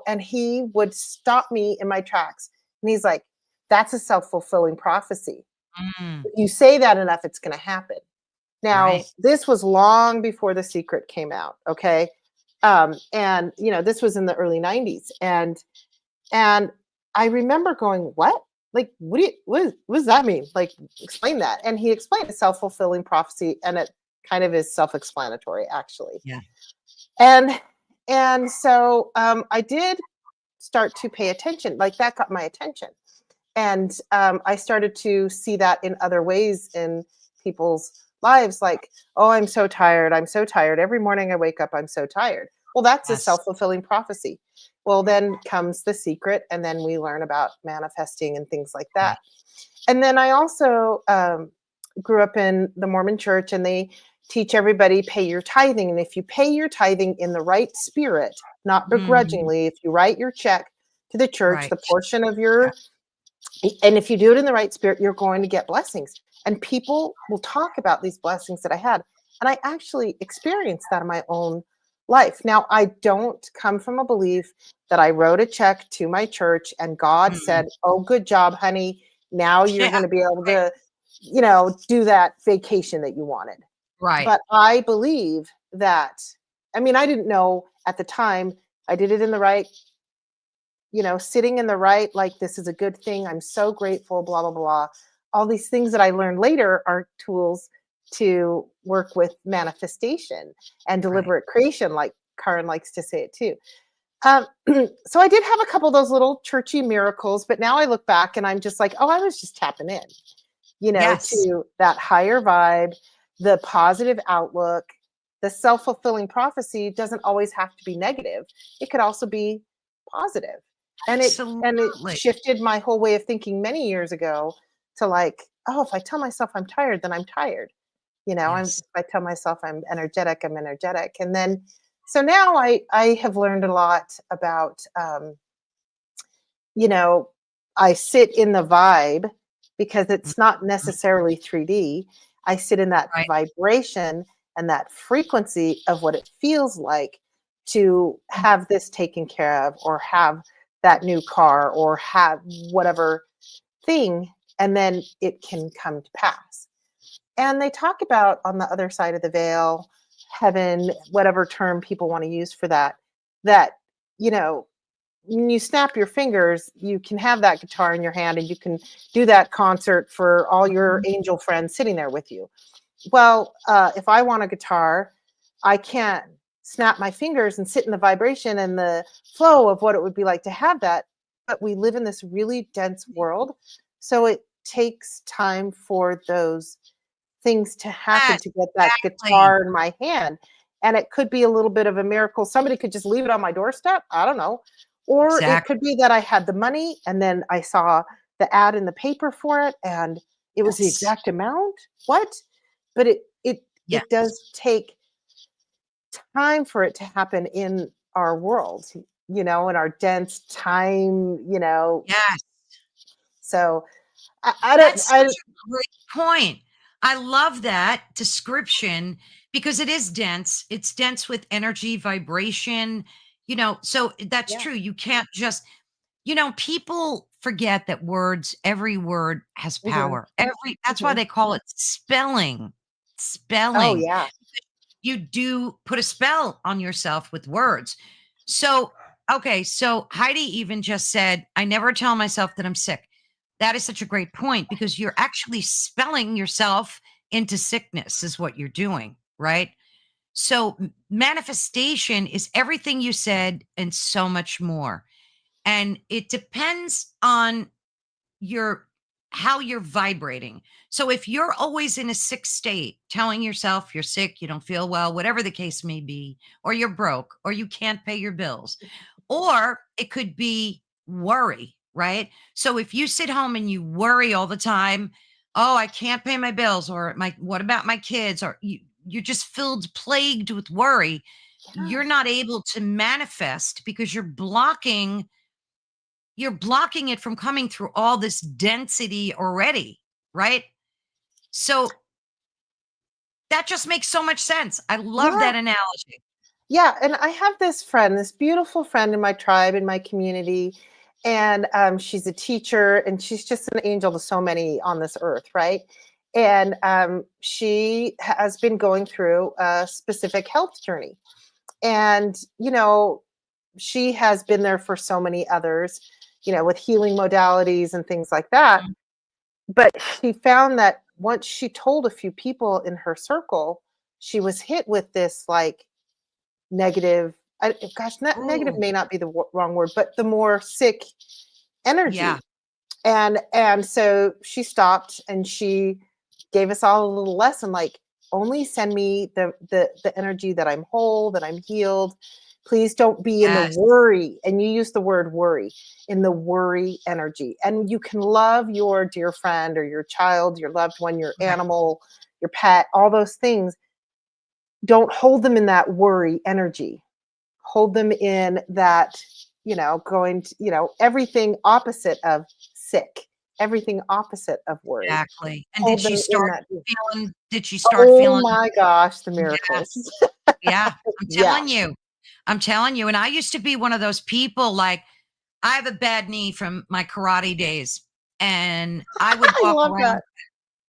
and he would stop me in my tracks. And he's like, "That's a self-fulfilling prophecy. Mm, If you say that enough, it's going to happen." Now, right. this was long before The Secret came out, okay? And this was in the early 90s. And I remember going, "What? like, what does that mean? Like, explain that. And he explained a self-fulfilling prophecy, and it kind of is self-explanatory, actually. Yeah. And so I did start to pay attention. Like, that got my attention. And I started to see that in other ways in people's lives, like, oh, I'm so tired. I'm so tired. Every morning I wake up, I'm so tired. Well, that's a Yes. self-fulfilling prophecy. Well, then comes the secret, and then we learn about manifesting and things like Right. that. And then I also grew up in the Mormon church, and they teach everybody pay your tithing. And if you pay your tithing in the right spirit, not Mhm. begrudgingly, if you write your check to the church, Right. the portion of Yeah. your, and if you do it in the right spirit, you're going to get blessings. And people will talk about these blessings that I had. And I actually experienced that in my own life. Now, I don't come from a belief that I wrote a check to my church and God Mm. said, oh, good job, honey. Now you're Yeah. going to be able Right. to, do that vacation that you wanted. Right. But I believe that, I mean, I didn't know at the time. I did it in the right, sitting in the right, like, this is a good thing. I'm so grateful, blah, blah, blah. All these things that I learned later are tools to work with manifestation and Right. deliberate creation, like Karin likes to say it too. Um, so I did have a couple of those little churchy miracles, but now I look back and I'm just like, oh, I was just tapping in, Yes. to that higher vibe, the positive outlook. The self-fulfilling prophecy doesn't always have to be negative. It could also be positive. And it Absolutely. shifted my whole way of thinking many years ago to, like, oh, if I tell myself I'm tired, then I'm tired. If Yes. I tell myself I'm energetic, I'm energetic. And then so now I have learned a lot about you know, I sit in the vibe because it's not Mhm. necessarily 3D. I sit in that Right. vibration and that frequency of what it feels like to have this taken care of, or have that new car, or have whatever thing, and then it can come to pass. And they talk about on the other side of the veil, heaven, whatever term people want to use for that, that, you know, when you snap your fingers, you can have that guitar in your hand and you can do that concert for all your Mhm. angel friends sitting there with you. Well, if I want a guitar, I can't snap my fingers and sit in the vibration and the flow of what it would be like to have that. But we live in this really dense world. So it takes time for those things to happen Yes. to get that Exactly. guitar in my hand. And it could be a little bit of a miracle. Somebody could just leave it on my doorstep. I don't know. Or it Exactly. could be that I had the money and then I saw the ad in the paper for it and it was the Yes. exact amount. What? But it Yes. does take time for it to happen in our world, in our dense time, Yes. so I don't That's I such a great point. I love that description because it is dense. It's dense with energy, vibration, so that's yeah. true. You can't just, people forget that every word has Hmm. power. That's why Hmm. they call it spelling. Oh Spelling. yeah. You do put a spell on yourself with words. So, okay, so Heidi even just said, I never tell myself that I'm sick. That is such a great point because you're actually spelling yourself into sickness, is what you're doing, right? So, manifestation is everything you said and so much more. And it depends on your how you're vibrating. So if you're always in a sick state, telling yourself you're sick, you don't feel well, whatever the case may be, or you're broke, or you can't pay your bills, or it could be worry, right? So if you sit home and you worry all the time, oh, I can't pay my bills, or my what about my kids, or you're just filled plagued with worry, Yeah. you're not able to manifest because you're blocking it from coming through all this density already, right? So that just makes so much sense. I love Yeah. that analogy. Yeah, and I have this friend, this beautiful friend in my tribe, in my community, and she's a teacher, and she's just an angel to so many on this earth, right? And she has been going through a specific health journey, and she has been there for so many others. with healing modalities and things like that. Mhm. But she found that once she told a few people in her circle, she was hit with this like negative, gosh, negative Ooh, may not be the wrong word, but the more sick yeah, energy. And so she stopped and she gave us all a little lesson, like, only send me the energy that I'm whole, that I'm healed. Please don't be in the yes, worry. And you use the word worry, in the worry energy. And you can love your dear friend or your child, your loved one, your right, animal, your pet, all those things. Don't hold them in that worry energy. Hold them in that, going to, everything opposite of sick, everything opposite of worry. exactly. And Hold them in that. did she start Oh feeling my gosh, the yeah, miracles. yeah, I'm Yeah. telling you. I'm telling you, and I used to be one of those people, like, I have a bad knee from my karate days, and I would I walk love around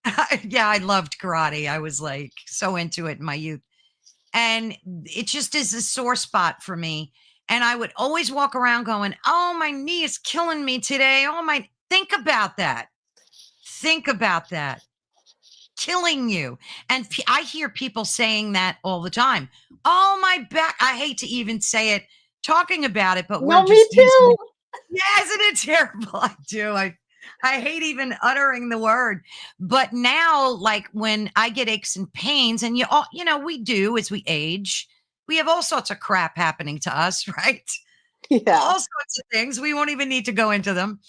that. yeah, I loved karate. I was, like, so into it in my youth, and it just is a sore spot for me, and I would always walk around going, "Oh, my knee is killing me today. Oh my" think about that. Think about that. Killing you. And I hear people saying that all the time. Oh, my back. I hate to even say it talking about it, but we're No, me just using too. it. Yeah, isn't it terrible? I do. I hate even uttering the word. But now, like when I get aches and pains, and we do as we age, we have all sorts of crap happening to us, right? Yeah. All sorts of things. We won't even need to go into them.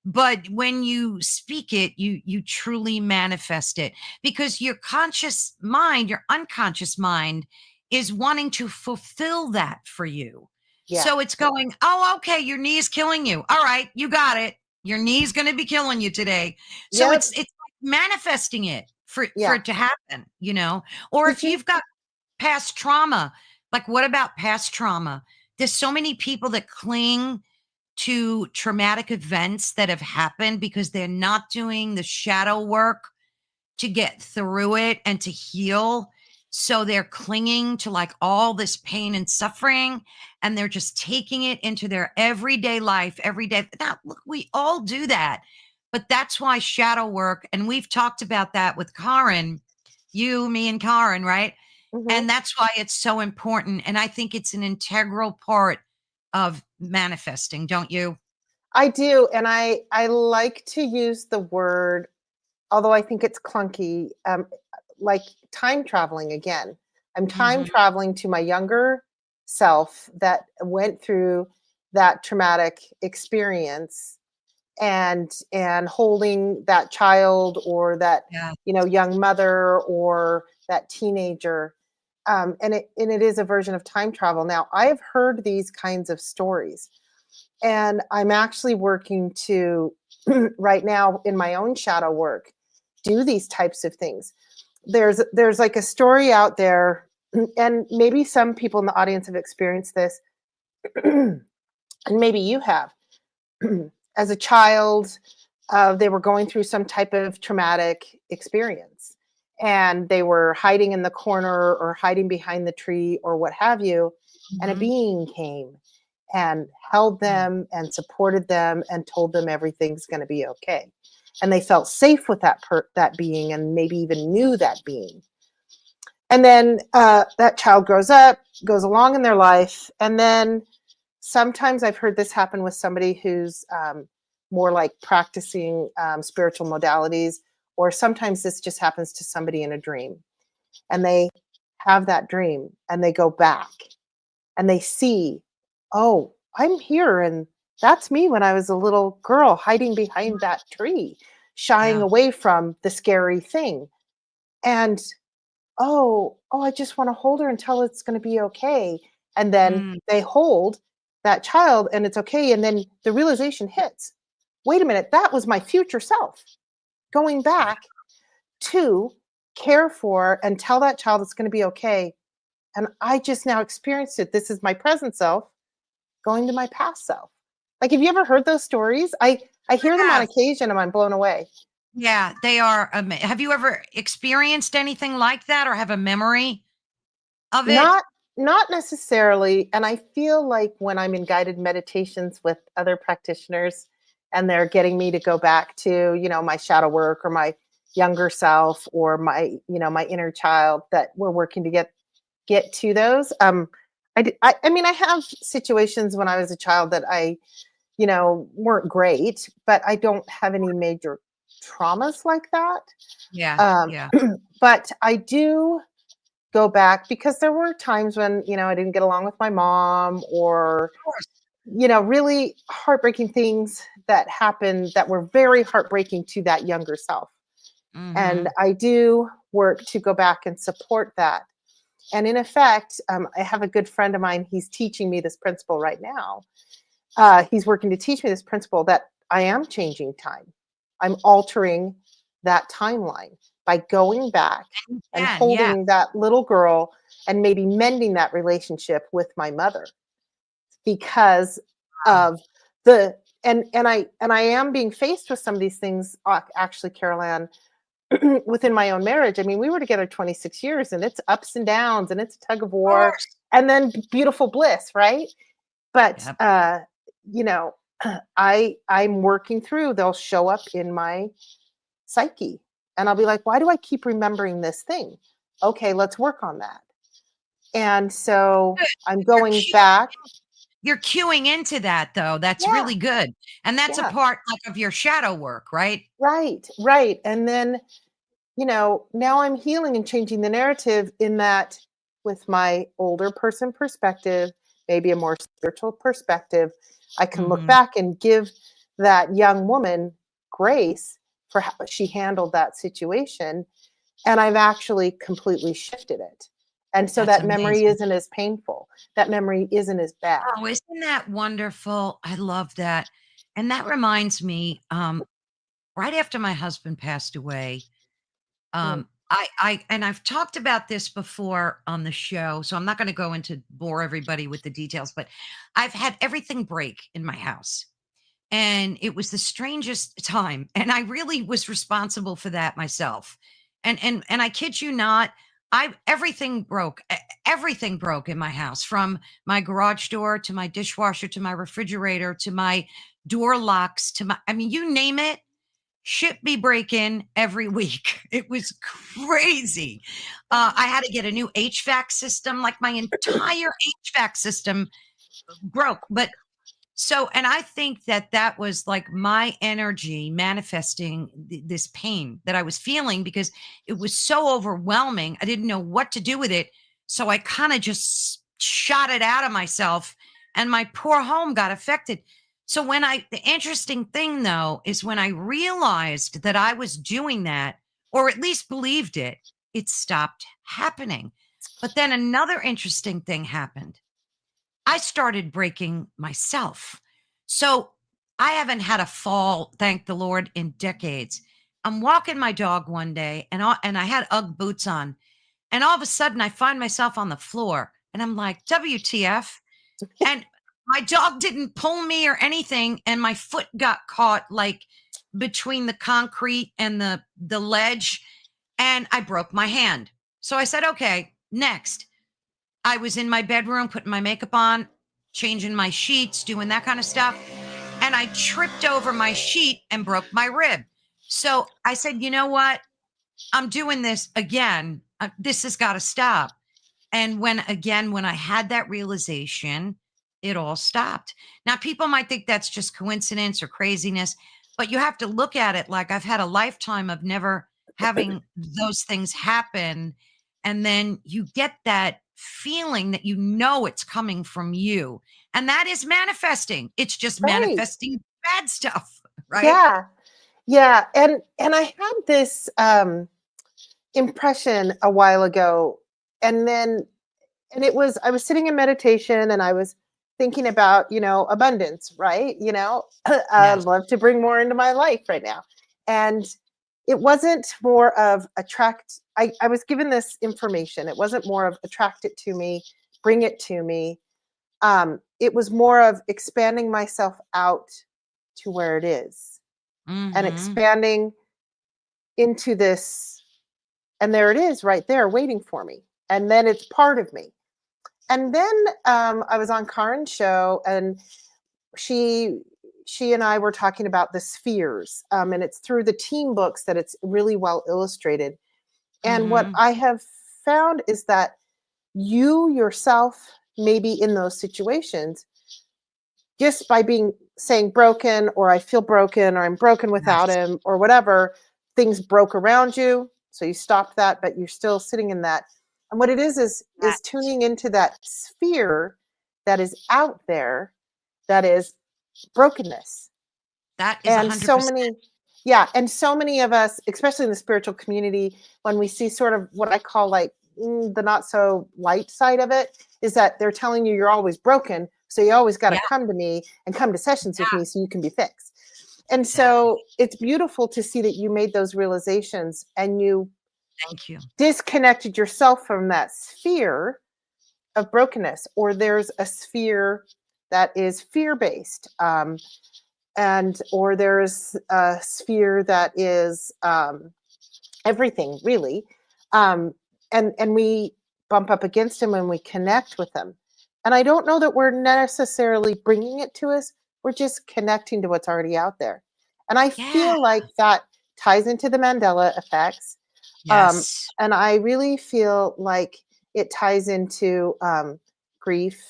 But when you speak it, you truly manifest it because your conscious mind, your unconscious mind is wanting to fulfill that for you. Yeah. So it's going, "Oh, okay, your knee is killing you. All right, you got it. Your knee's going to be killing you today." So Yep. it's like manifesting it for Yeah. it to happen. Or Did if you you've got past trauma, like what about past trauma? There's so many people that cling to traumatic events that have happened because they're not doing the shadow work to get through it and to heal. So they're clinging to like all this pain and suffering, and they're just taking it into their everyday life every day. Now, look, we all do that, but that's why shadow work, and we've talked about that with Karen, you, me, and Karen, right? Mhm. And that's why it's so important. And I think it's an integral part of manifesting, don't you? I do, and I like to use the word, although I think it's clunky, like time traveling again. I'm time Mhm. traveling to my younger self that went through that traumatic experience, and holding that child or that, Yeah. young mother or that teenager. And it is a version of time travel. Now, I have heard these kinds of stories, and I'm actually working to right now in my own shadow work do these types of things. There's like a story out there, and maybe some people in the audience have experienced this, and maybe you have. As a child, they were going through some type of traumatic experience, and they were hiding in the corner or hiding behind the tree or what have you, and a Mhm. being came and held Mm. them and supported them and told them everything's going to be okay. And they felt safe with that being, and maybe even knew that being. And then that child grows up, goes along in their life, and then sometimes I've heard this happen with somebody who's more like practicing spiritual modalities, or sometimes this just happens to somebody in a dream, and they have that dream and they go back and they see, oh, I'm here, and that's me when I was a little girl hiding behind that tree, shying Yeah. away from the scary thing. And oh, I just want to hold her and tell her it's going to be okay. And then Mm. they hold that child and it's okay. And then the realization hits, wait a minute, that was my future self going back to care for and tell that child it's going to be okay. And I just now experienced it. This is my present self going to my past self. Like, have you ever heard those stories? I hear them on Have. occasion and I'm blown away. Yeah, they are have you ever experienced anything like that or have a memory of it? Not not necessarily, and I feel like when I'm in guided meditations with other practitioners, and they're getting me to go back to, my shadow work or my younger self or my, my inner child, that we're working to get to those. I mean, I have situations when I was a child that I, weren't great, but I don't have any major traumas like that. Yeah. Um, Yeah. but I do go back because there were times when, I didn't get along with my mom, or, Of course. really heartbreaking things that happened that were very heartbreaking to that younger self. And Mm-hmm. I do work to go back and support that. And in effect, I have a good friend of mine. He's teaching me this principle right now. He's working to teach me this principle that I am changing time. I'm altering that timeline by going back and Yeah. holding that little girl and maybe mending that relationship with my mother, because Wow. of the and I am being faced with some of these things, actually, Carol Ann, within my own marriage. I mean, we were together 26 years, and it's ups and downs, and it's a tug of Of war, course. and then beautiful bliss, right? But Yep. you know, I'm working through. They'll show up in my psyche, and I'll be like, why do I keep remembering this thing? Okay, let's work on that. And so Good. I'm You're going cueing, back. you're cueing into that though. That's Yeah, really good. And that's a yeah, part like of your shadow work, right? right, right. And then, now I'm healing and changing the narrative in that, with my older person perspective, maybe a more spiritual perspective, I can look Mm-hmm. back and give that young woman grace for how she handled that situation. And I've actually completely shifted it. And so That's that memory amazing. isn't as painful. That memory isn't as bad. Oh, isn't that wonderful? I love that. And that reminds me, right after my husband passed away, Mm, and I've talked about this before on the show, so I'm not going to go into bore everybody with the details, but I've had everything break in my house. And it was the strangest time, and I really was responsible for that myself. And I kid you not, I everything broke. Everything broke in my house, from my garage door to my dishwasher to my refrigerator to my door locks to my, I mean, you name it, shit be breaking every week. It was crazy. I had to get a new HVAC system, like my entire HVAC system broke. But so, and I think that that was like my energy manifesting this pain that I was feeling, because it was so overwhelming. I didn't know what to do with it. So I kind of just shot it out of myself, and my poor home got affected. So the interesting thing though is when I realized that I was doing that, or at least believed it, it stopped happening. But then another interesting thing happened. I started breaking myself. So I haven't had a fall, thank the Lord, in decades. I'm walking my dog one day, and I had Ugg boots on, and all of a sudden I find myself on the floor, and I'm like, WTF? And my dog didn't pull me or anything, and my foot got caught like between the concrete and the ledge, and I broke my hand. So I said, okay, next. I was in my bedroom putting my makeup on, changing my sheets, doing that kind of stuff. And I tripped over my sheet and broke my rib. So I said, you know what? I'm doing this again. This has got to stop. And when I had that realization, it all stopped. Now, people might think that's just coincidence or craziness, but you have to look at it like I've had a lifetime of never having those things happen. And then you get that feeling that it's coming from you. And that is manifesting. It's just right. manifesting bad stuff, right? Yeah. Yeah. And I had this impression a while ago, and then I was sitting in meditation, and I was thinking about, abundance, right? I'd Yes. love to bring more into my life right now. And it wasn't more of I was given this information. It wasn't more of attract it to me, bring it to me. It was more of expanding myself out to where it is, and Mm-hmm. expanding into this, and there it is right there waiting for me. And then it's part of me. And then I was on Karen's show, and she she and I were talking about the spheres, and it's through the team books that it's really well illustrated. And what Mhm. I have found is that you yourself, maybe in those situations, just by saying broken, or I feel broken, or I'm broken without Yes. him, or whatever, things broke around you. So you stopped that, but you're still sitting in that. And what it is Yes. tuning into that sphere that is out there, that is brokenness. That is And so 100%. many, yeah, and so many of us, especially in the spiritual community, when we see sort of what I call like the not so light side of it, is that they're telling you you're always broken, so you always got to Yeah, come to me and come to sessions with yeah, me so you can be fixed. And exactly. so it's beautiful to see that you made those realizations and you Thank you. disconnected yourself from that sphere of brokenness. Or there's a sphere that is fear based, and or there's a sphere that is everything really, and we bump up against them and we connect with them. And I don't know that we're necessarily bringing it to us, we're just connecting to what's already out there. And I Yeah. feel like that ties into the Mandela effects, um, Yes. and I really feel like it ties into grief.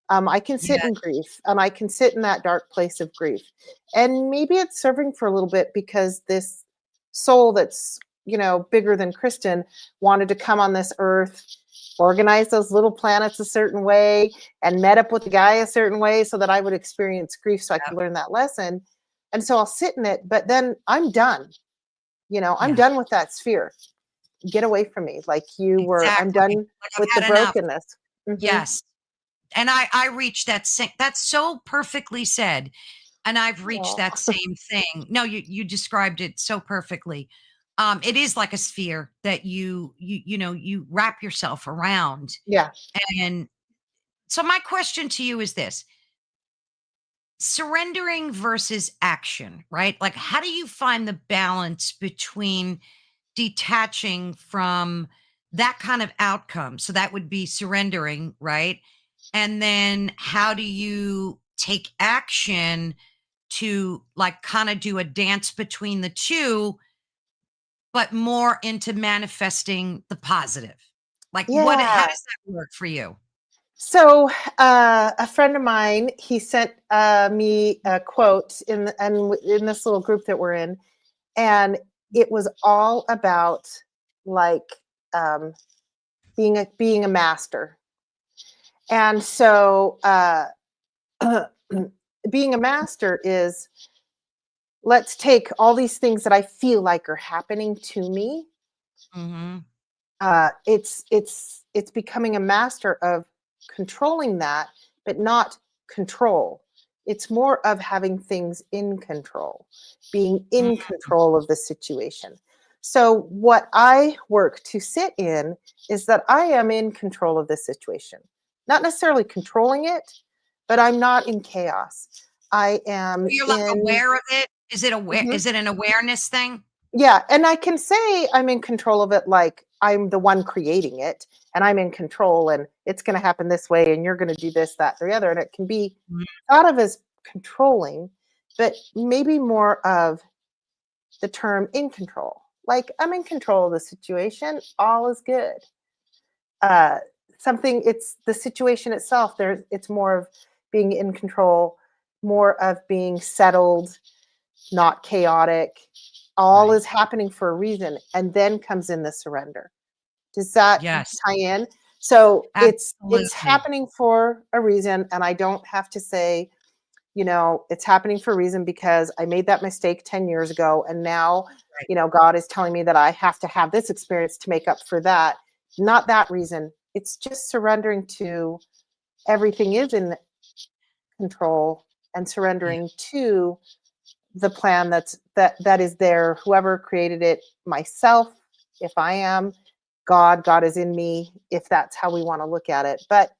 I can sit Yeah. in grief, and I can sit in that dark place of grief. And maybe it's serving for a little bit because this soul that's, bigger than Kristin wanted to come on this earth, organize those little planets a certain way, and met up with the guy a certain way so that I would experience grief so I could Yep. learn that lesson. And so I'll sit in it, but then I'm done. I'm Yeah. done with that sphere. Get away from me. Like you were, I'm Exactly. done Like, with I've the had enough. brokenness. Hmm. Yes. And I reached that same, that's so perfectly said. And I've reached Oh, that same thing. No, you described it so perfectly. It is like a sphere that you wrap yourself around. yeah. And so my question to you is this: surrendering versus action, right? Like, how do you find the balance between detaching from that kind of outcome? So that would be surrendering, right? And then how do you take action to like kind of do a dance between the two, but more into manifesting the positive? Like, how Yeah. does that work for you? So, a friend of mine, he sent me a quote in this little group that we're in, and it was all about like um, being a master. And so, being a master is, let's take all these things that I feel like are happening to me. Hmm. It's becoming a master of controlling that, but not control. It's more of having things in control, being in control of the situation. So what I work to sit in is that I am in control of the situation, not necessarily controlling it, but I'm not in chaos. I am You're like in. aware of it. Is it aware? Mhm. Is it an awareness thing? Yeah, and I can say I'm in control of it, like I'm the one creating it, and I'm in control, and it's going to happen this way, and you're going to do this, that, or the other. And it can be Mhm. thought of as controlling, but maybe more of the term in control. Like I'm in control of the situation, all is good. Uh, it's the situation itself. It's more of being in control, more of being settled, not chaotic. All Right. is happening for a reason. And then comes in the surrender. Does that Yes. tie in? So it's Absolutely. happening for a reason. And I don't have to say, it's happening for a reason because I made that mistake 10 years ago. And now, Right. God is telling me that I have to have this experience to make up for that. Not that reason. It's just surrendering to everything is in control and Yeah. surrendering to the plan that is there, whoever created it, myself, if I am, God is in me, if that's how we want to look at it. But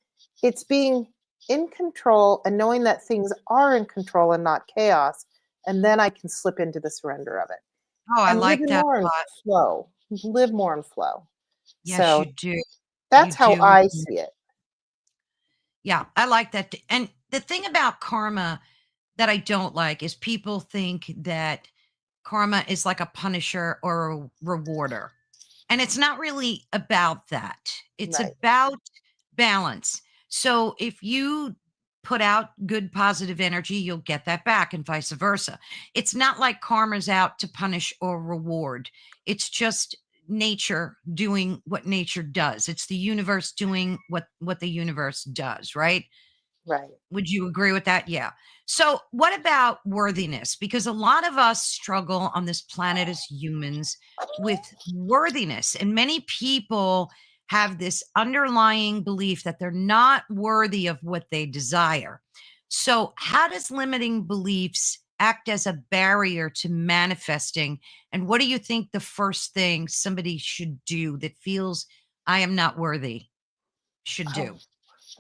it's being in control and knowing that things are in control and not chaos, and then I can slip into the surrender of it Oh, I and live like in that more a in lot. flow. Live more in flow. Yes, So you do. You that's how do. I see it. Yeah, I like that. And the thing about karma, that I don't like is people think that karma is like a punisher or a rewarder. And it's not really about that. It's Right. about balance. So if you put out good positive energy, you'll get that back and vice versa. It's not like karma's out to punish or reward. It's just nature doing what nature does. It's the universe doing what the universe does, right? Right. Would you agree with that? Yeah. So, what about worthiness? Because a lot of us struggle on this planet as humans with worthiness, and many people have this underlying belief that they're not worthy of what they desire. So, how does limiting beliefs act as a barrier to manifesting? And what do you think the first thing somebody should do that feels I am not worthy should Oh, do?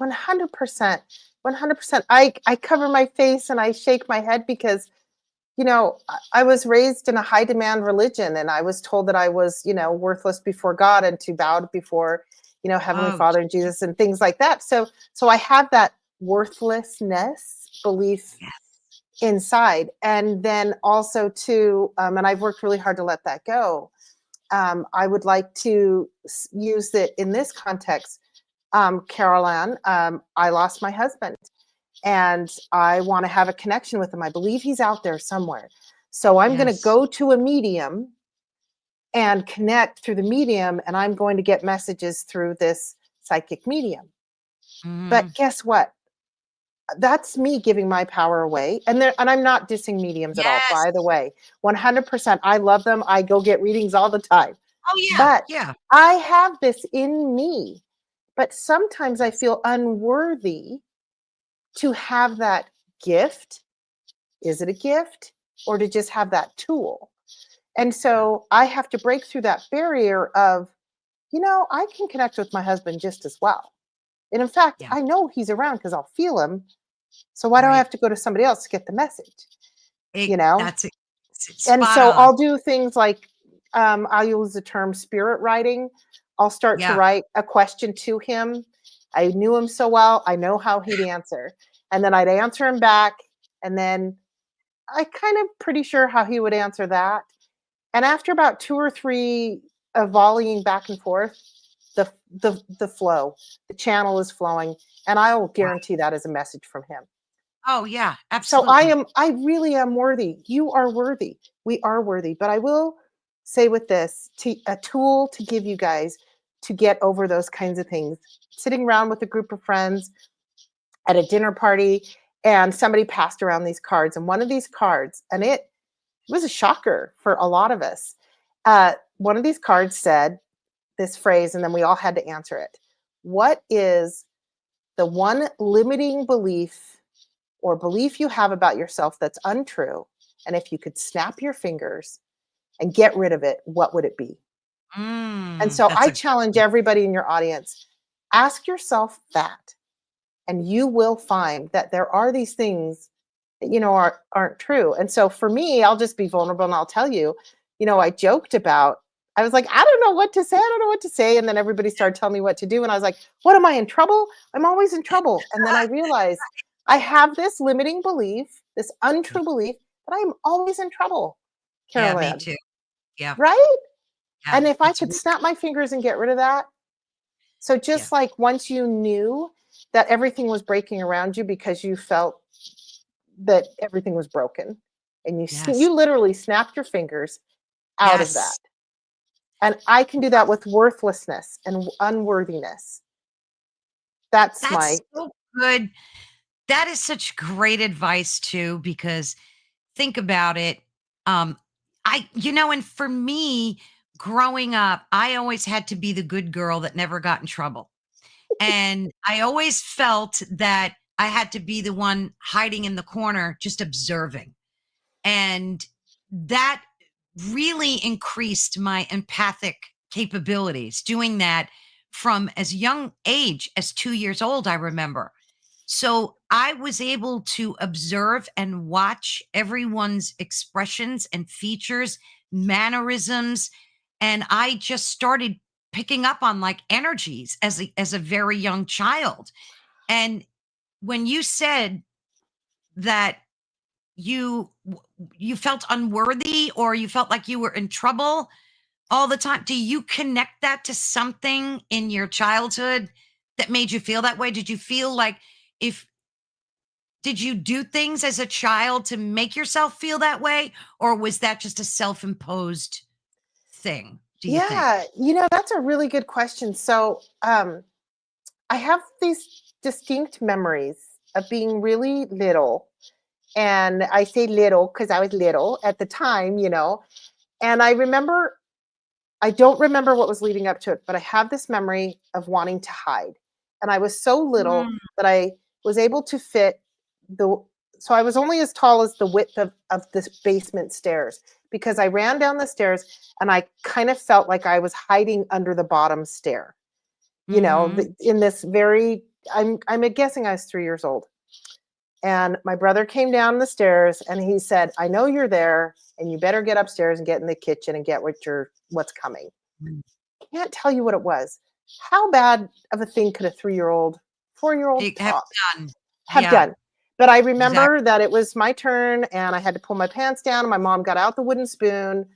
100%. 100%. I cover my face and I shake my head because, I was raised in a high demand religion and I was told that I was, worthless before God and to bow before, Heavenly Oh, Father and Jesus and things like that. So I have that worthlessness belief yes. inside. And then also too, and I've worked really hard to let that go. I would like to use it in this context. Carol Ann, I lost my husband and I want to have a connection with him. I believe he's out there somewhere. So I'm going to Yes. go to a medium and connect through the medium, and I'm going to get messages through this psychic medium. But Mhm. guess what? That's me giving my power away. And I'm not dissing mediums at all, Yes. by the way. 100%. I love them. I go get readings all the time. Oh, yeah, But yeah. I have this in me. But sometimes I Yes. feel unworthy to have that gift. Is it a gift or to just have that tool? And Yeah, so I have to break through that barrier of, I can connect with my husband just as well. And in fact, yeah, I know he's around because I'll feel him. So why do I right. have to go to somebody else to get the message? It You know? that's it. It's And spot so on. I'll do things like I'll use the term spirit writing. I'll start to Yeah, write a question to him. I knew him so well, I know how he'd answer. And then I'd answer him back. And then I kind of pretty sure how he would answer that. And after about two or three volleying back and forth, the flow, the channel is flowing, and I will wow. guarantee that is a message from him. Oh, yeah, So absolutely. I really am worthy. You are worthy. We are worthy. But I will say with this, a tool to give you guys to get over those kinds of things. Sitting around with a group of friends at a dinner party, and somebody passed around these cards, and one of these cards, and it was a shocker for a lot of us. One of these cards said this phrase, and then we all had to answer it. What is the one limiting belief or belief you have about yourself that's untrue? And if you could snap your fingers and get rid of it, what would it be? And so That's I a challenge everybody in your audience, ask yourself that, and you will find that there are these things that aren't true. And so for me, I'll just be vulnerable and I'll tell you, I joked about, I was like, I don't know what to say. I don't know what to say. And then everybody started telling me what to do. And I was like, what, am I in trouble? I'm always in trouble. And then I realized I have this limiting belief, this yeah, untrue belief that I'm always in trouble, yeah, Carol me Ann. too. Yeah, Right? yeah, And if I it's could weird. snap my fingers and get rid of that. So Yeah, just like once you knew that everything was breaking around you because you felt that everything was broken, and yes, you literally snapped your fingers out of that. yes. And I can do that with worthlessness and unworthiness. That's That's my so good. That is such great advice too, because think about it. Um, and for me, growing up, I always had to be the good girl that never got in trouble. And I always felt that I had to be the one hiding in the corner, just observing. And that really increased my empathic capabilities doing that from as young age as 2 years old, I remember. So I was able to observe and watch everyone's expressions and features, mannerisms, and I just started picking up on like energies as a very young child. And when you said that you felt unworthy, or you felt like you were in trouble all the time? Do you connect that to something in your childhood that made you feel that way? Did you feel like, if did you do things as a child to make yourself feel that way, or was that just a self-imposed thing, do you think? Yeah, that's a really good question. So, I have these distinct memories of being really little. And I say little because I was little at the time, and I don't remember what was leading up to it, but I have this memory of wanting to hide. And I was so little Mm, that I was able to fit the so I was only as tall as the width of this basement stairs, because I ran down the stairs and I kind of felt like I was hiding under the bottom stair. mhm. In this very I'm guessing I was 3 years old. And my brother came down the stairs and he said, "I know you're there and you better get upstairs and get in the kitchen and get what's coming." Mm. Can't tell you what it was. How bad of a thing could a 3-year-old, 4-year-old Have top done. have Yeah, done? But I exactly. remember that it was my turn and I had to pull my pants down and my mom got out the wooden spoon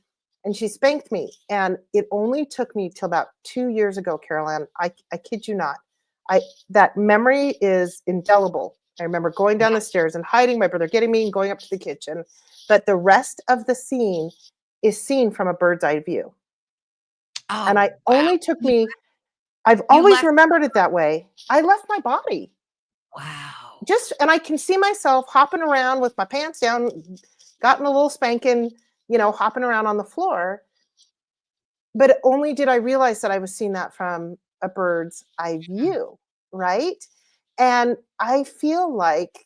and she spanked me. And it only took me till about 2 years ago, Caroline. I kid you not. I That memory is indelible. I remember going down the stairs and hiding, my brother getting me and going up to the kitchen. But the rest of the scene is seen from a bird's eye view. And Oh, I wow. only took You me I've you always left. remembered it that way. I left my body. Wow. And I can see myself hopping around with my pants down, gotten a little spanking, hopping around on the floor. But only did I realize that I was seeing that from a bird's eye Mm. view, right? And I feel like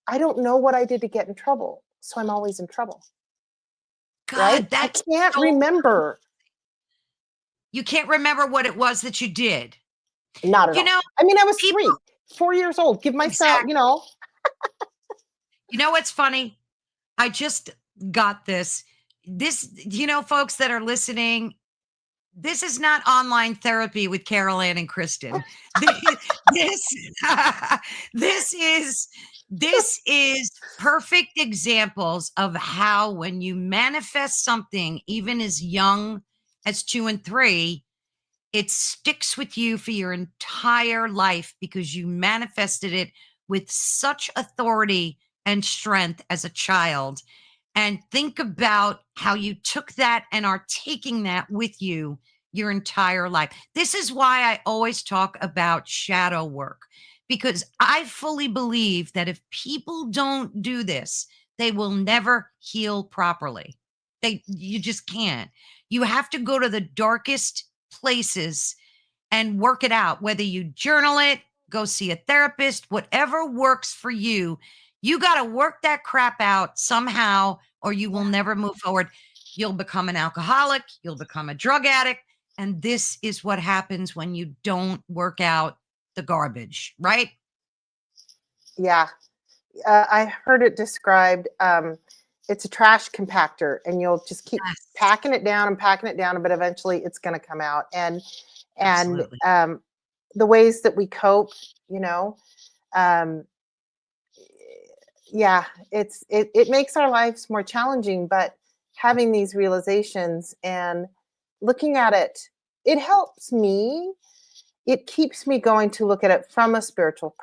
I don't know what I did to get in trouble. So I'm always in trouble, right? God, I that's can't so remember. you can't remember what it was that you did. Not at You all. know, I mean, I was people 3, 4 years old. Give myself, exactly. You know what's funny? I just got this. Folks that are listening, this is not online therapy with Carol Ann and Kristen. This this is this is perfect examples of how, when you manifest something even as young as 2 and 3, it sticks with you for your entire life because you manifested it with such authority and strength as a child. And think about how you took that and are taking that with you your entire life. This is why I always talk about shadow work, because I fully believe that if people don't do this, they will never heal properly. You just can't. You have to go to the darkest places and work it out, whether you journal it, go see a therapist, whatever works for you. You got to work that crap out somehow, or you will Yeah. never move forward. You'll become an alcoholic, you'll become a drug addict. And this is what happens when you don't work out the garbage, right? Yeah. I heard it described. It's a trash compactor, and you'll just keep Yes, packing it down and packing it down, but eventually it's going to come out. And absolutely. the ways that we cope, you know, um, yeah, it makes our lives more challenging. But having these realizations and looking at it, it helps me. It keeps me going to look at it from a spiritual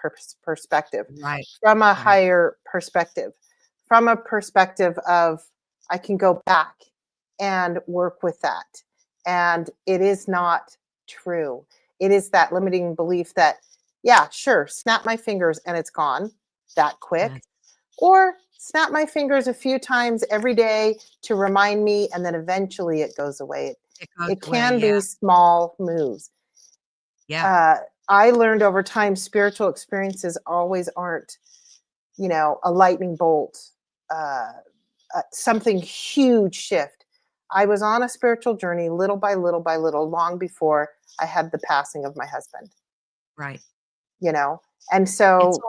perspective, Right, from a right. higher perspective, from a perspective of I can go back and work with that. And it is not true. It is that limiting belief that, yeah, sure, snap my fingers and it's gone that quick, Yes, or snap my fingers a few times every day to remind me, and then eventually it goes away. it goes It away. can Yeah, be small moves. yeah. uh, I learned over time spiritual experiences always aren't, a lightning bolt, uh, something huge shift. I was on a spiritual journey little by little by little, long before I had the passing of my husband, Right. you know? And It's so,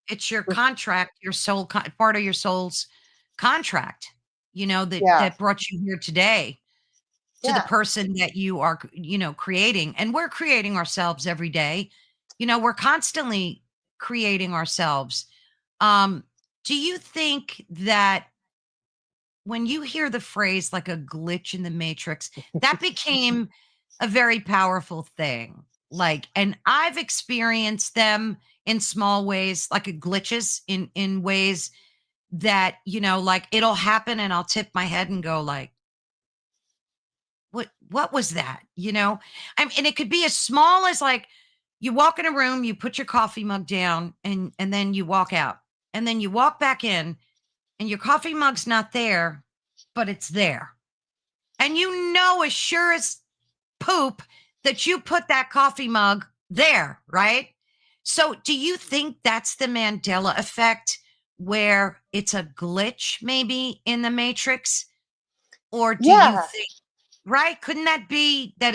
It's your contract, your soul part of your soul's contract, yeah, that brought you here today to the yeah, person that you are, creating. And we're creating ourselves every day. We're constantly creating ourselves. Um, Do you think that when you hear the phrase like a glitch in the matrix, that became a very powerful thing? Like, and I've experienced them in small ways, like a glitches in ways that, like it'll happen and I'll tip my head and go like, what was that? And it could be as small as like you walk in a room, you put your coffee mug down and then you walk out. And then you walk back in and your coffee mug's not there, but it's there. And as sure as poop that you put that coffee mug there, right? So do you think that's the Mandela effect where it's a glitch maybe in the matrix? Or do you Yeah. think, right? Couldn't that be that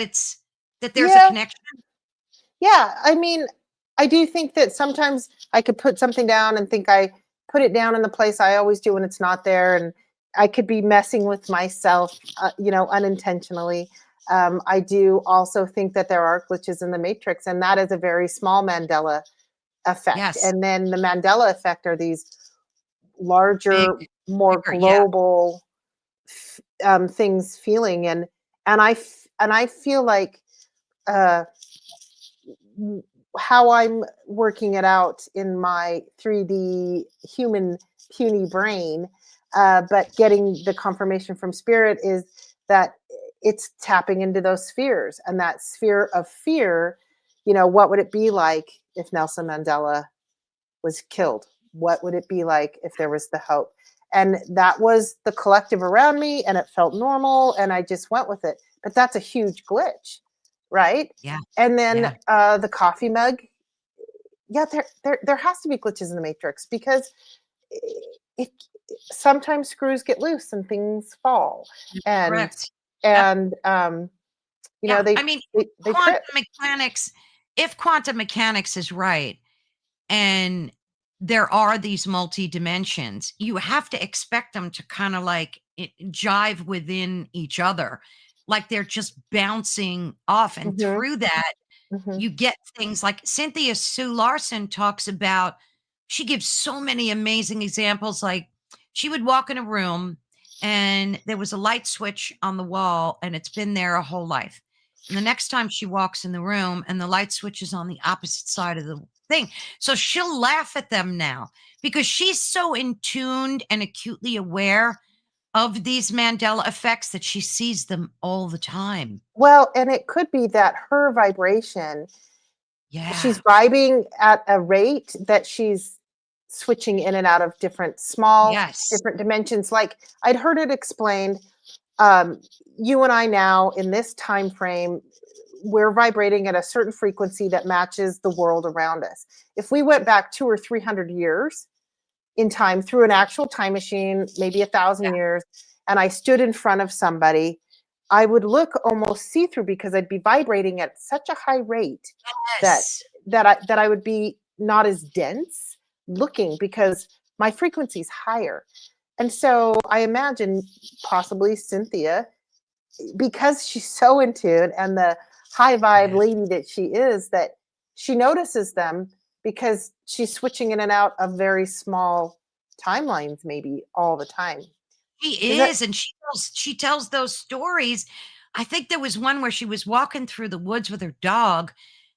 there's a Yeah. connection? Yeah. I mean, I do think that sometimes I could put something down and think I put it down in the place I always do when it's not there. And I could be messing with myself, unintentionally. I do also think that there are glitches in the matrix, and that is a very small Mandela effect. Yes. And then the Mandela effect are these Big, larger, more bigger. Yeah. global things feeling. And I feel like uh, how I'm working it out in my 3D human puny brain, but getting the confirmation from spirit is that it's tapping into those spheres, and that sphere of fear. What would it be like if Nelson Mandela was killed? What would it be like if there was the hope? And that was the collective around me, and it felt normal, and I just went with it. But that's a huge glitch, right? Yeah. And then Yeah. the coffee mug. Yeah, there has to be glitches in the matrix, because it sometimes screws get loose and things fall, and Correct. Yep. and Yeah. they I mean, they quantum trip. mechanics, if quantum mechanics is right, and there are these multi dimensions, you have to expect them to kind of like jive within each other, like they're just bouncing off. And Hmm. through that, Hmm. you get things like Cynthia Sue Larson talks about. She gives so many amazing examples. Like she would walk in a room and there was a light switch on the wall and it's been there a whole life. And the next time she walks in the room and the light switch is on the opposite side of the thing. So she'll laugh at them now because she's so in tuned and acutely aware of these Mandela effects that she sees them all the time. Well, and it could be that her vibration, she's Yeah. vibing at a rate that she's switching in and out of Yes. different dimensions. Like I'd heard it explained, um, you and I now in this time frame, we're vibrating at a certain frequency that matches the world around us. If we went back 200 or 300 years in time through an actual time machine, maybe 1,000 years, and I stood in front of somebody, I would look almost see through, because I'd be vibrating at such a high rate that Yes. that I would be not as dense looking, because my frequency's higher. And so I imagine possibly Cynthia, because she's so in tune and the high vibe Yeah. lady that she is, that she notices them, because she's switching in and out of very small timelines maybe all the time. Is She that is, and she tells those stories. I think there was one where she was walking through the woods with her dog,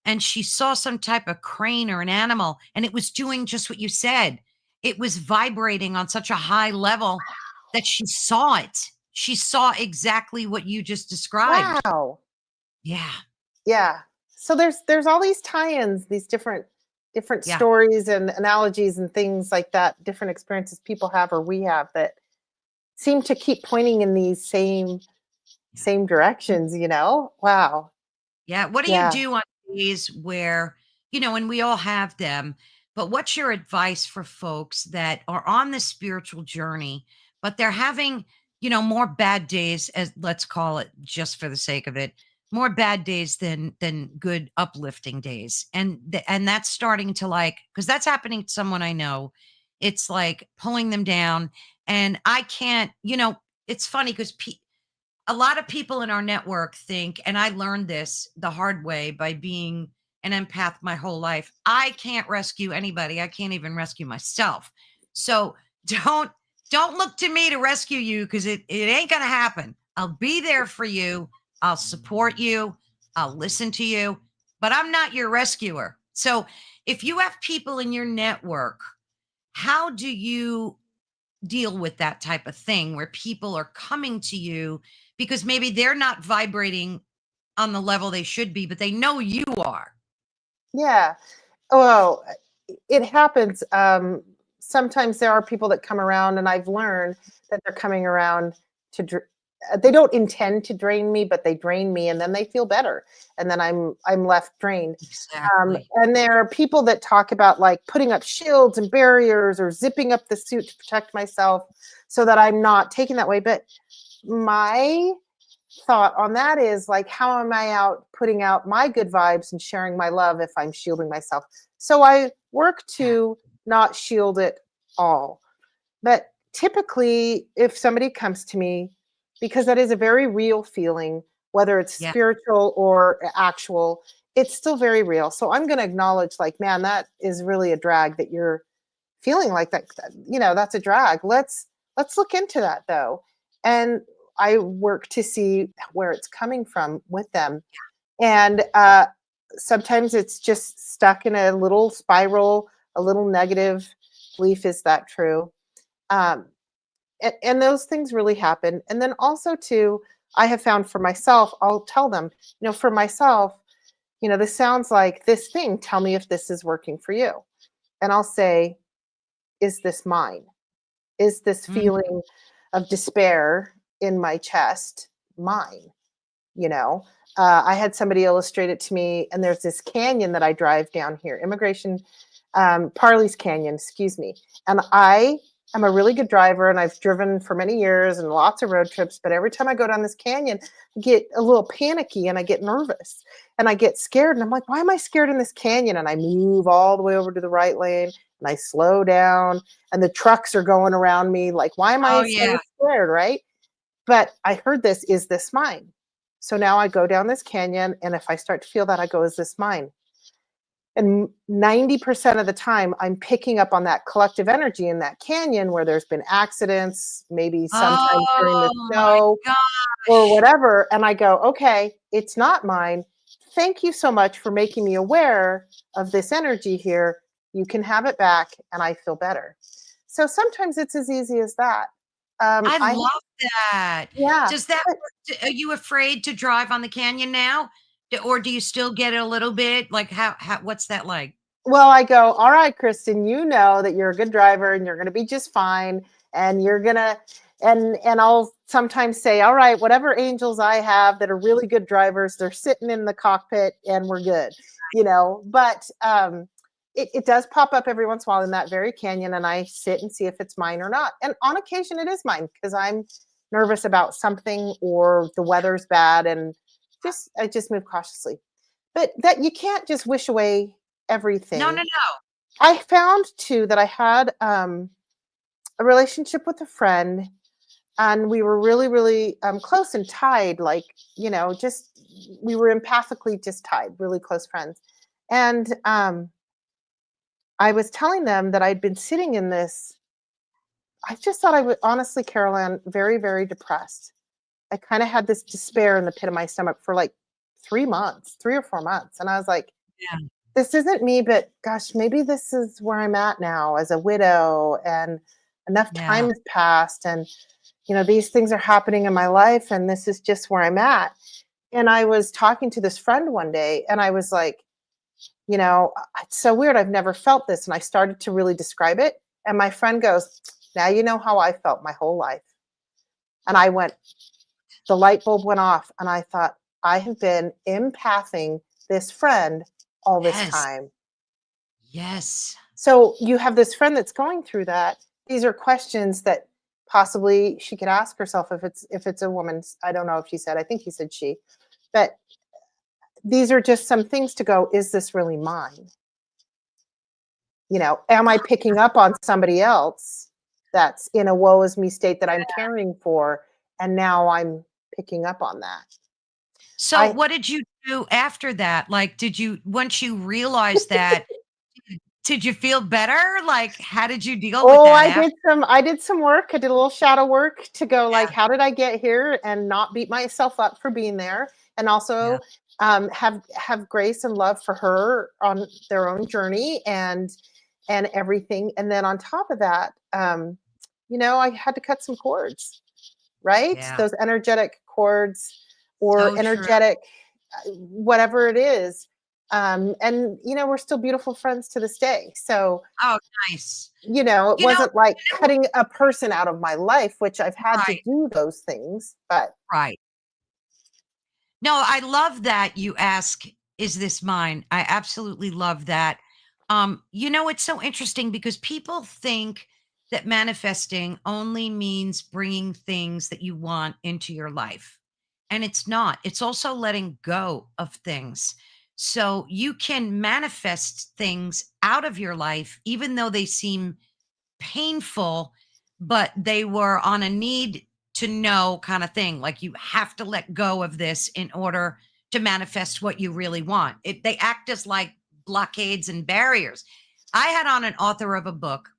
and she saw some type of crane or an animal, and it was doing just what you said. It was vibrating on such a high level that she saw it. She saw exactly what you just described. wow? Yeah, Yeah. So there's all these tie-ins, these different yeah, stories and analogies and things like that, different experiences people have or we have, that seem to keep pointing in these yeah. same directions. Wow. Yeah. What do you Yeah. do on days where, and we all have them, but what's your advice for folks that are on the spiritual journey, but they're having, more bad days, as let's call it just for the sake of it, more bad days than good uplifting days. And that's starting to like, because that's happening to someone I know. It's like pulling them down. And I can't, it's funny because a lot of people in our network think, and I learned this the hard way by being an empath my whole life, I can't rescue anybody. I can't even rescue myself. So don't look to me to rescue you, because it ain't gonna happen. I'll be there for you. I'll support you. I'll listen to you, but I'm not your rescuer. So if you have people in your network, how do you deal with that type of thing where people are coming to you because maybe they're not vibrating on the level they should be, but they know you are? Yeah. Well, it happens. Sometimes there are people that come around, and I've learned that they're coming around to. They don't intend to drain me, but they drain me, and then they feel better, and then I'm left drained. Exactly. And there are people that talk about like putting up shields and barriers or zipping up the suit to protect myself so that I'm not taken that way. But my thought on that is like, how am I out putting out my good vibes and sharing my love if I'm shielding myself? So I work Yeah. to not shield it all. But typically, if somebody comes to me, because that is a very real feeling, whether it's Yeah. spiritual or actual, it's still very real. So I'm going to acknowledge, like, man, that is really a drag that you're feeling like that. That's a drag. Let's look into that though. And I work to see where it's coming from with them. And sometimes it's just stuck in a little spiral, a little negative belief. Is that true? Um, and those things really happen. And then also too, I have found for myself, I'll tell them, for myself, this sounds like this thing. Tell me if this is working for you. And I'll say, is this mine? Is this Mm. feeling of despair in my chest mine? You know, I had somebody illustrate it to me, and there's this canyon that I drive down here, Parley's Canyon, excuse me. And I am a really good driver, and I've driven for many years and lots of road trips. But every time I go down this canyon, I get a little panicky and I get nervous and I get scared. And I'm like, why am I scared in this canyon? And I move all the way over to the right lane and I slow down, and the trucks are going around me. Like, why am I Oh so yeah. scared? Right. But I heard this, is this mine? So now I go down this canyon, and if I start to feel that, I go, is this mine? And 90% of the time, I'm picking up on that collective energy in that canyon where there's been accidents, maybe sometimes during the Oh my snow or gosh. whatever. And I go, okay, it's not mine. Thank you so much for making me aware of this energy here. You can have it back, and I feel better. So sometimes it's as easy as that. I I love that. Yeah. Does that But work? Are you afraid to drive on the canyon now? Or do you still get it a little bit? Like what's that like? Well, I go, all right, Kristen, you know that you're a good driver and you're going to be just fine. And you're going to, and I'll sometimes say, all right, whatever angels I have that are really good drivers, they're sitting in the cockpit and we're good, but it does pop up every once in a while in that very canyon. And I sit and see if it's mine or not. And on occasion it is mine because I'm nervous about something or the weather's bad, and I just move cautiously. But that you can't just wish away No, everything. no, no. I found too that I had a relationship with a friend, and we were really, really close and tied. Like, just we were empathically just tied, really close friends. And I was telling them that I'd been sitting in this. I just thought I would, honestly, Caroline, very, very depressed. I kind of had this despair in the pit of my stomach for like 3 months, 3 or 4 months. And I was like, Yeah. this isn't me, but gosh, maybe this is where I'm at now as a widow, and enough time Yeah. has passed, and these things are happening in my life, and this is just where I'm at. And I was talking to this friend one day, and I was like, it's so weird. I've never felt this. And I started to really describe it. And my friend goes, now you know how I felt my whole life. And I went, the light bulb went off, and I thought, I have been empathing this friend all this Yes. time. Yes. So you have this friend that's going through that. These are questions that possibly she could ask herself if it's a woman. I don't know if she said, I think he said she, but these are just some things to go, is this really mine? Am I picking up on somebody else that's in a woe is me state that I'm caring for? And now I'm picking up on that. So I what did you do after that? Like, once you realized that, Did you feel better? Like, how did you deal with Oh, that I after? did some work. I did a little shadow work to go like, Yeah, how did I get here and not beat myself up for being there, and yeah, also have grace and love for her on their own journey and everything. And then on top of that, I had to cut some cords, right? yeah. Those energetic cords or So true. energetic, whatever it is. And we're still beautiful friends to this day. So Oh, nice. it You know, wasn't like cutting a person out of my life, which I've had to right, do those things, but right. No, I love that you ask, is this mine? I absolutely love that. It's so interesting because people think that manifesting only means bringing things that you want into your life. And it's not. It's also letting go of things. So you can manifest things out of your life, even though they seem painful, but they were on a need to know kind of thing. Like you have to let go of this in order to manifest what you really want. They act as like blockades and barriers. I had on an author of a book,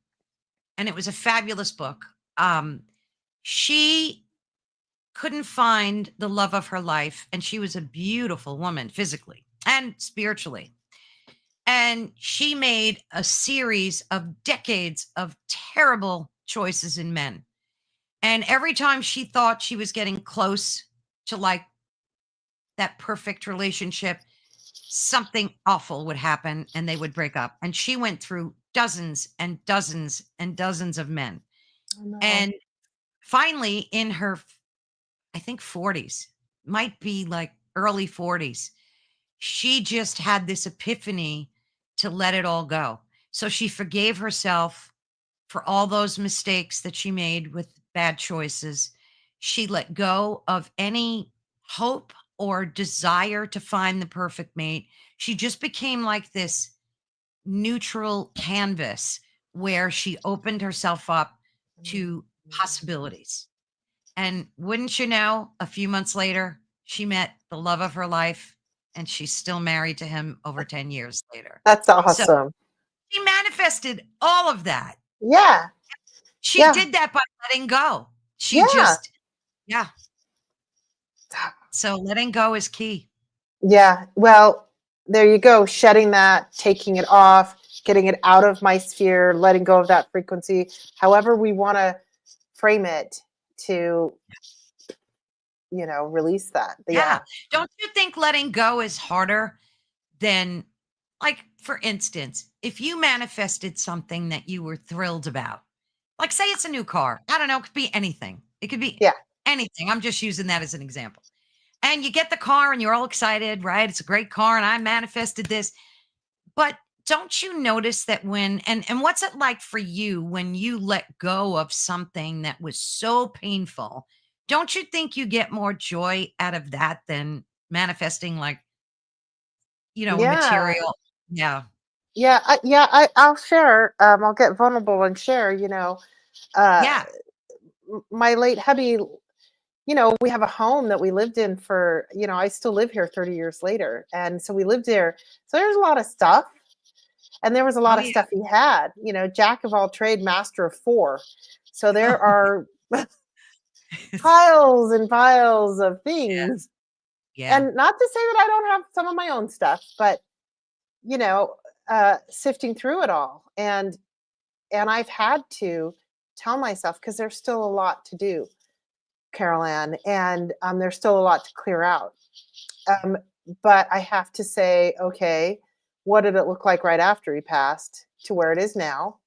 and it was a fabulous book. She couldn't find the love of her life, and she was a beautiful woman physically and spiritually. And she made a series of decades of terrible choices in men. And every time she thought she was getting close to like that perfect relationship, something awful would happen and they would break up. And she went through dozens and dozens and dozens of men. oh no. And finally, in her, I think 40s, might be like early 40s, she just had this epiphany to let it all go. So she forgave herself for all those mistakes that she made with bad choices. She let go of any hope or desire to find the perfect mate. She just became like this neutral canvas where she opened herself up to possibilities. And wouldn't you know, a few months later, she met the love of her life and she's still married to him over 10 years later. That's So awesome. she manifested all of that. Yeah. She Yeah. did that by letting go. She Yeah. just, yeah. So letting go is key. Yeah. Well, there you go. Shedding that, taking it off, getting it out of my sphere, letting go of that frequency, however we want to frame it to, release that. Yeah. Yeah. Don't you think letting go is harder than, like, for instance, if you manifested something that you were thrilled about, like, say it's a new car. I don't know. It could be anything. It could be Yeah. anything. I'm just using that as an example. And you get the car and you're all excited, right? It's a great car and I manifested this. But don't you notice that and what's it like for you when you let go of something that was so painful? Don't you think you get more joy out of that than manifesting like, a Yeah. material? Yeah. I'll share. I'll get vulnerable and share. Uh, Yeah. my late hubby. We have a home that we lived in for. I still live here 30 years later, and so we lived there. So there's a lot of stuff, and there was a Oh lot of yeah. stuff he had. Jack of all trade, master of four. So there are piles and piles of Yeah. things, Yeah. and not to say that I don't have some of my own stuff, but you know, sifting through it all, and I've had to tell myself because there's still a lot to do, Carol Ann, and there's still a lot to clear out. Um, but I have to say, okay, what did it look like right after he passed to where it is now?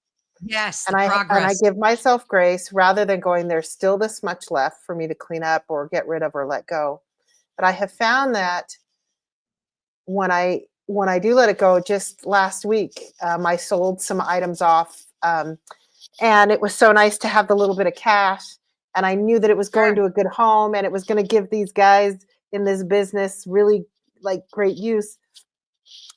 Yes, And the I progress. give myself grace rather than going, there's still this much left for me to clean up or get rid of or let go. But I have found that when I do let it go, just last week, I sold some items off, and it was so nice to have the little bit of cash. And I knew that it was going Sure. to a good home, and it was going to give these guys in this business really like great use.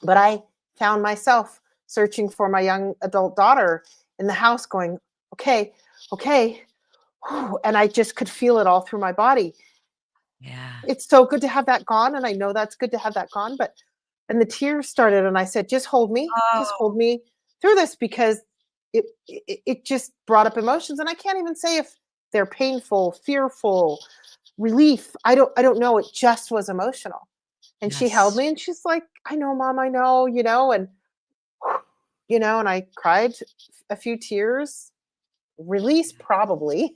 But I found myself searching for my young adult daughter in the house, going, okay, okay, whew, and I just could feel it all through my body. Yeah. It's so good to have that gone, and I know that's good to have that gone, but and the tears started, and I said, just hold me, Oh, through this because it just brought up emotions, and I can't even say if they're painful, fearful, relief. I don't know. It just was emotional. And she held Yes. me and she's like, I know, mom, I know, and and I cried a few tears, release probably,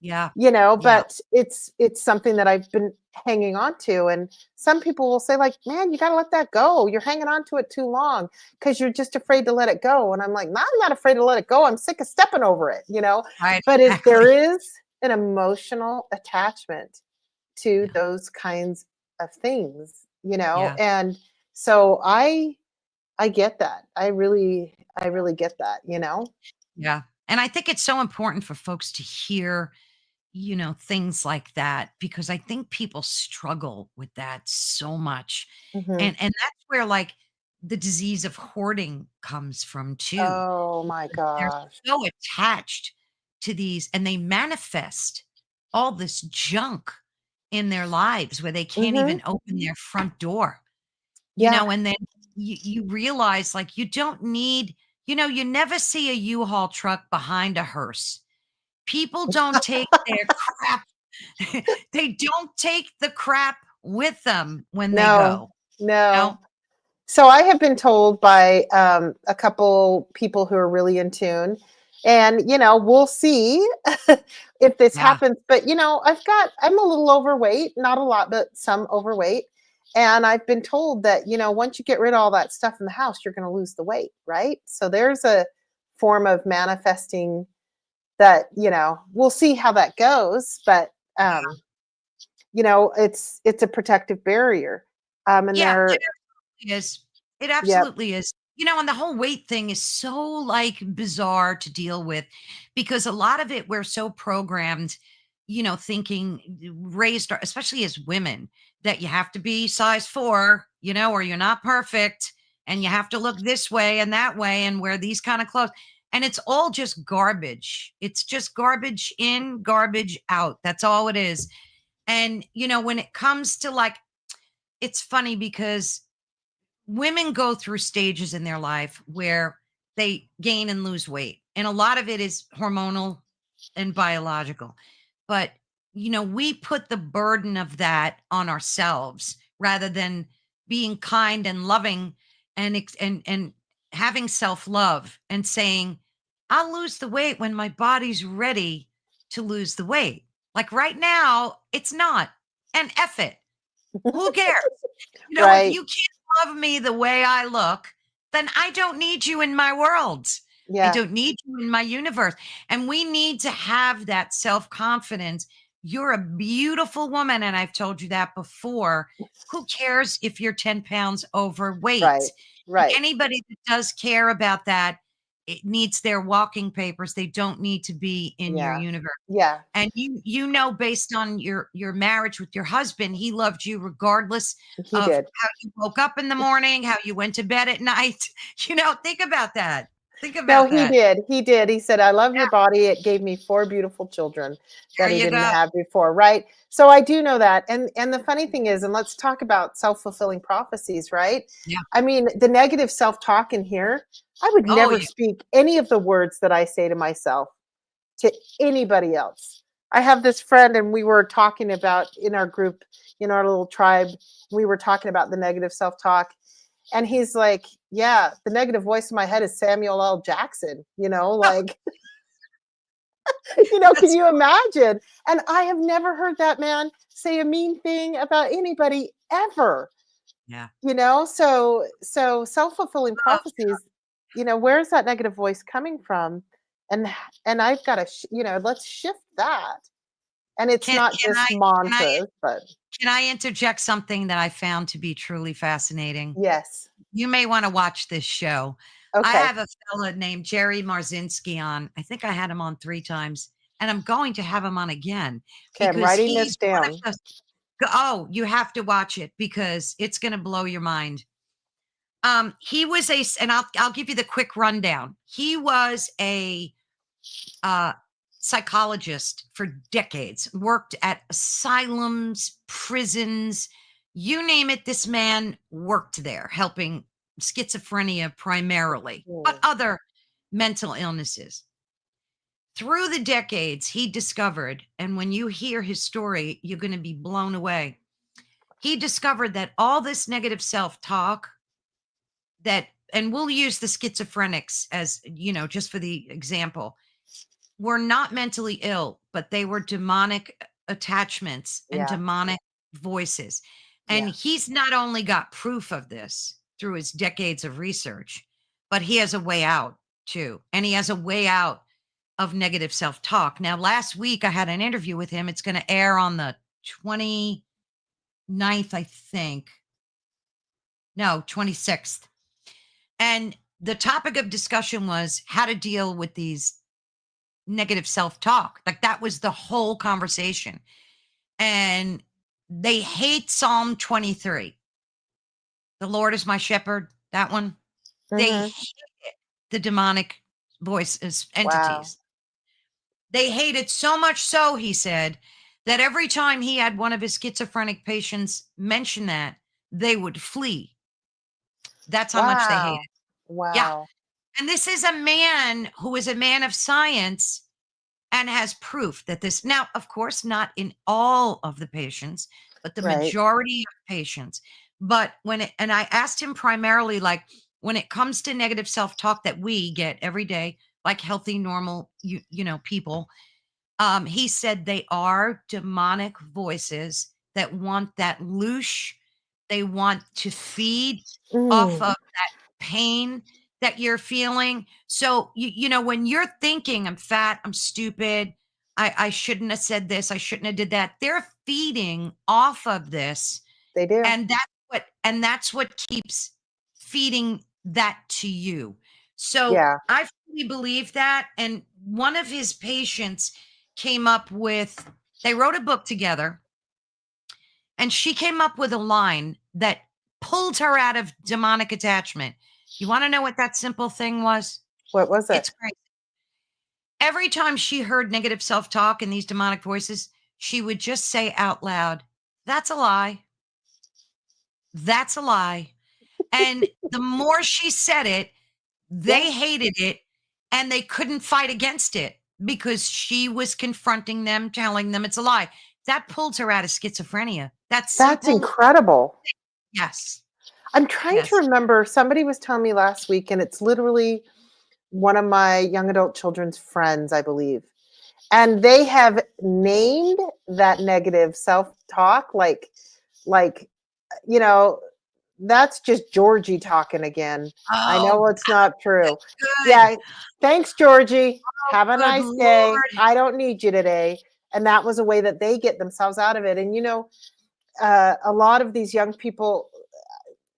Yeah. Yeah. but it's something that I've been hanging on to. And some people will say, like, man, you got to let that go. You're hanging on to it too long because you're just afraid to let it go. And I'm like, no, I'm not afraid to let it go. I'm sick of stepping over it. Right. But there Exactly. is an emotional attachment to Yeah. those kinds of things. Yeah. And so I get that. I really get that. Yeah. And I think it's so important for folks to hear, things like that, because I think people struggle with that so much. Mhm. And that's where like the disease of hoarding comes from too. Oh my They're gosh. so attached to these and they manifest all this junk in their lives where they can't Mhm. even open their front door, Yeah. and then you realize like you don't need, you never see a U-Haul truck behind a hearse. People don't take their crap. They don't take the crap with them when they No. go, you know? No. So I have been told by a couple people who are really in tune, and we'll see if this Yeah. happens. But I'm a little overweight, not a lot, but some overweight, and I've been told that once you get rid of all that stuff in the house, you're going to lose the weight, right? So there's a form of manifesting that we'll see how that goes, but it's a protective barrier, and Yeah, there, it is. It yep. absolutely is. And the whole weight thing is so like bizarre to deal with because a lot of it we're so programmed, thinking raised, especially as women, that you have to be size 4, or you're not perfect and you have to look this way and that way and wear these kind of clothes. And it's all just garbage. It's just garbage in, garbage out. That's all it is. And when it comes to like it's funny because women go through stages in their life where they gain and lose weight. And a lot of it is hormonal and biological. But, we put the burden of that on ourselves rather than being kind and loving and having self-love and saying, I'll lose the weight when my body's ready to lose the weight. Like right now, it's not. And F it. Who cares? If Right. you can't love me the way I look, then I don't need you in my world. I Yeah. don't need you in my universe. And we need to have that self confidence. You're a beautiful woman. And I've told you that before. Who cares if you're 10 pounds Right. overweight? And Right. anybody that does care about that, it needs their walking papers. They don't need to be in your Yeah. universe. Yeah. And based on your marriage with your husband, he loved you regardless He of did. how you woke up in the morning, how you went to bed at night. Think about that. Think No, about he that. did. He did. He said, "I love your Yeah, body. It gave me 4 beautiful children that there he you didn't go. have before." Right? So I do know that. And the funny thing is, and let's talk about self-fulfilling prophecies, right? Yeah. I mean, the negative self-talk in here, I would Oh, never yeah. speak any of the words that I say to myself to anybody else. I have this friend, and we were talking about in our group, in our little tribe, we were talking about the negative self talk. And he's like, yeah, the negative voice in my head is Samuel L. Jackson, like, can That's you imagine? And I have never heard that man say a mean thing about anybody ever, yeah. so self-fulfilling Oh, prophecies, where's that negative voice coming from? And I've got to, let's shift that. And it's can not can just I can I mantras, but can I interject something that I found to be truly fascinating? yes. You may want to watch this show. I Okay. have a fella named Jerry Marzinski on. I think I had him on 3 times, and I'm going to have him on again Okay, I'm because writing he's this one of down. the oh, you have to watch it because it's gonna blow your mind. He was and I'll give you the quick rundown. He was a uh, psychologist for decades, worked at asylums, prisons, you name it. This man worked there, helping schizophrenia primarily, but Mm. other mental illnesses. Through the decades, he discovered, and when you hear his story, you're going to be blown away. He discovered that all this negative self talk that, and we'll use the schizophrenics as, just for the example, were not mentally ill, but they were demonic attachments and Yeah. demonic voices. And Yeah. he's not only got proof of this through his decades of research, but he has a way out too. And he has a way out of negative self talk. Now, last week I had an interview with him. It's going to air on the 29th, I think. No, 26th. And the topic of discussion was how to deal with these negative self talk. Like that was the whole conversation. And they hate Psalm 23. The Lord is my shepherd, that one. They Hmm. hate it, the demonic voices, Wow. entities. They hate it so much so, he said, that every time he had one of his schizophrenic patients mention that, they would flee. That's how much they hate Wow. it. Yeah. Wow. And this is a man who is a man of science and has proof that this, now, of course, not in all of the patients, but the Right. majority of patients. But and I asked him primarily, like, when it comes to negative self talk that we get every day, like healthy, normal, people, he said they are demonic voices that want that loosh. They want to feed off Mm. of pain that you're feeling. So when you're thinking, I'm fat, I'm stupid, I shouldn't have said this, I shouldn't have did that. They're feeding off of this, They do. and that's what keeps feeding that to you. So Yeah. I fully believe that. And one of his patients came up with, they wrote a book together, and she came up with a line that pulled her out of demonic attachment. You want to know what that simple thing was? What was it? It's great. Every time she heard negative self talk and these demonic voices, she would just say out loud, "That's a lie. That's a lie." And the more she said it, Yeah. they hated it and they couldn't fight against it because she was confronting them, telling them it's a lie. That pulled her out of schizophrenia. That That's simple, incredible. yes, I'm trying to yes. remember. Somebody was telling me last week, and it's literally one of my young adult children's friends, I believe. And they have named that negative self-talk like, you know, that's just Georgie talking again. I Oh, know it's not true. good. Yeah. Thanks, Georgie. Oh, Have a good nice day. Lord. I don't need you today. And that was a way that they get themselves out of it. And a lot of these young people,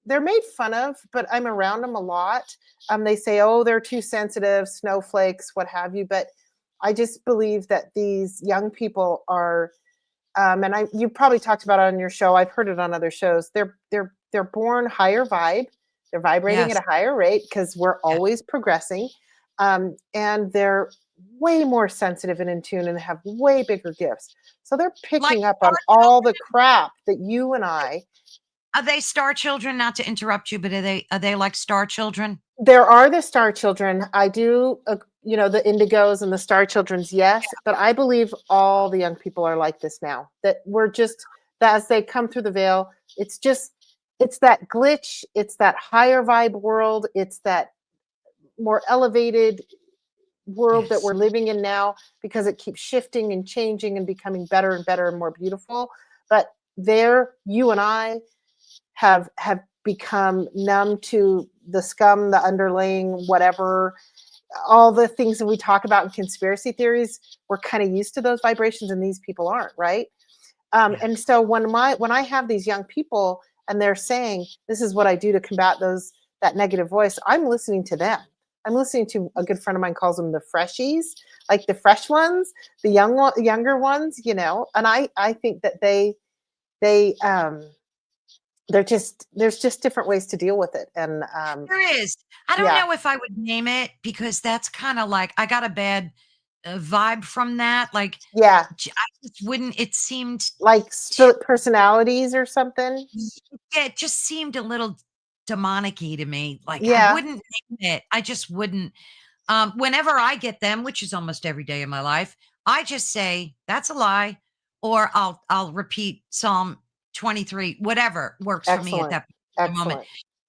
they're made fun of, but I'm around them a lot. They say, "Oh, they're too sensitive, snowflakes, what have you." But I just believe that these young people are, and you probably talked about it on your show. I've heard it on other shows. They're born higher vibe. They're vibrating at Yes, a higher rate because we're yes. always progressing, and they're way more sensitive and in tune and have way bigger gifts. So they're Like picking up star on all the crap that you and I. Are they star children? Not to interrupt you, but are they like star children? There are the star children. I do, the indigos and the star children's, yes. But I believe all the young people are like this now. That we're just, that as they come through the veil, it's that glitch. It's that higher vibe world. It's that more elevated world that Yes. we're living in now because it keeps shifting and changing and becoming better and better and more beautiful. But you and I have become numb to the scum, the underlaying, whatever, all the things that we talk about in conspiracy theories. We're kind of used to those vibrations, and these people aren't, right? Yeah. And so when I have these young people and they're saying, "This is what I do to combat that negative voice," I'm listening to them. I'm listening to, a good friend of mine calls them the freshies, like the fresh ones, the younger ones, And I think that they there's just different ways to deal with it. And There is. I don't yeah. know if I would name it because that's kind of like I got a bad vibe from that. Like, Yeah. I just wouldn't. It seemed Like too. split personalities or something. Yeah, it just seemed a little. demonic-y to me. Like I Yeah. wouldn't name it. I just wouldn't. Whenever I get them, which is almost every day in my life, I just say that's a lie, or I'll repeat Psalm 23, whatever works for me at Excellent. that particular moment. Excellent.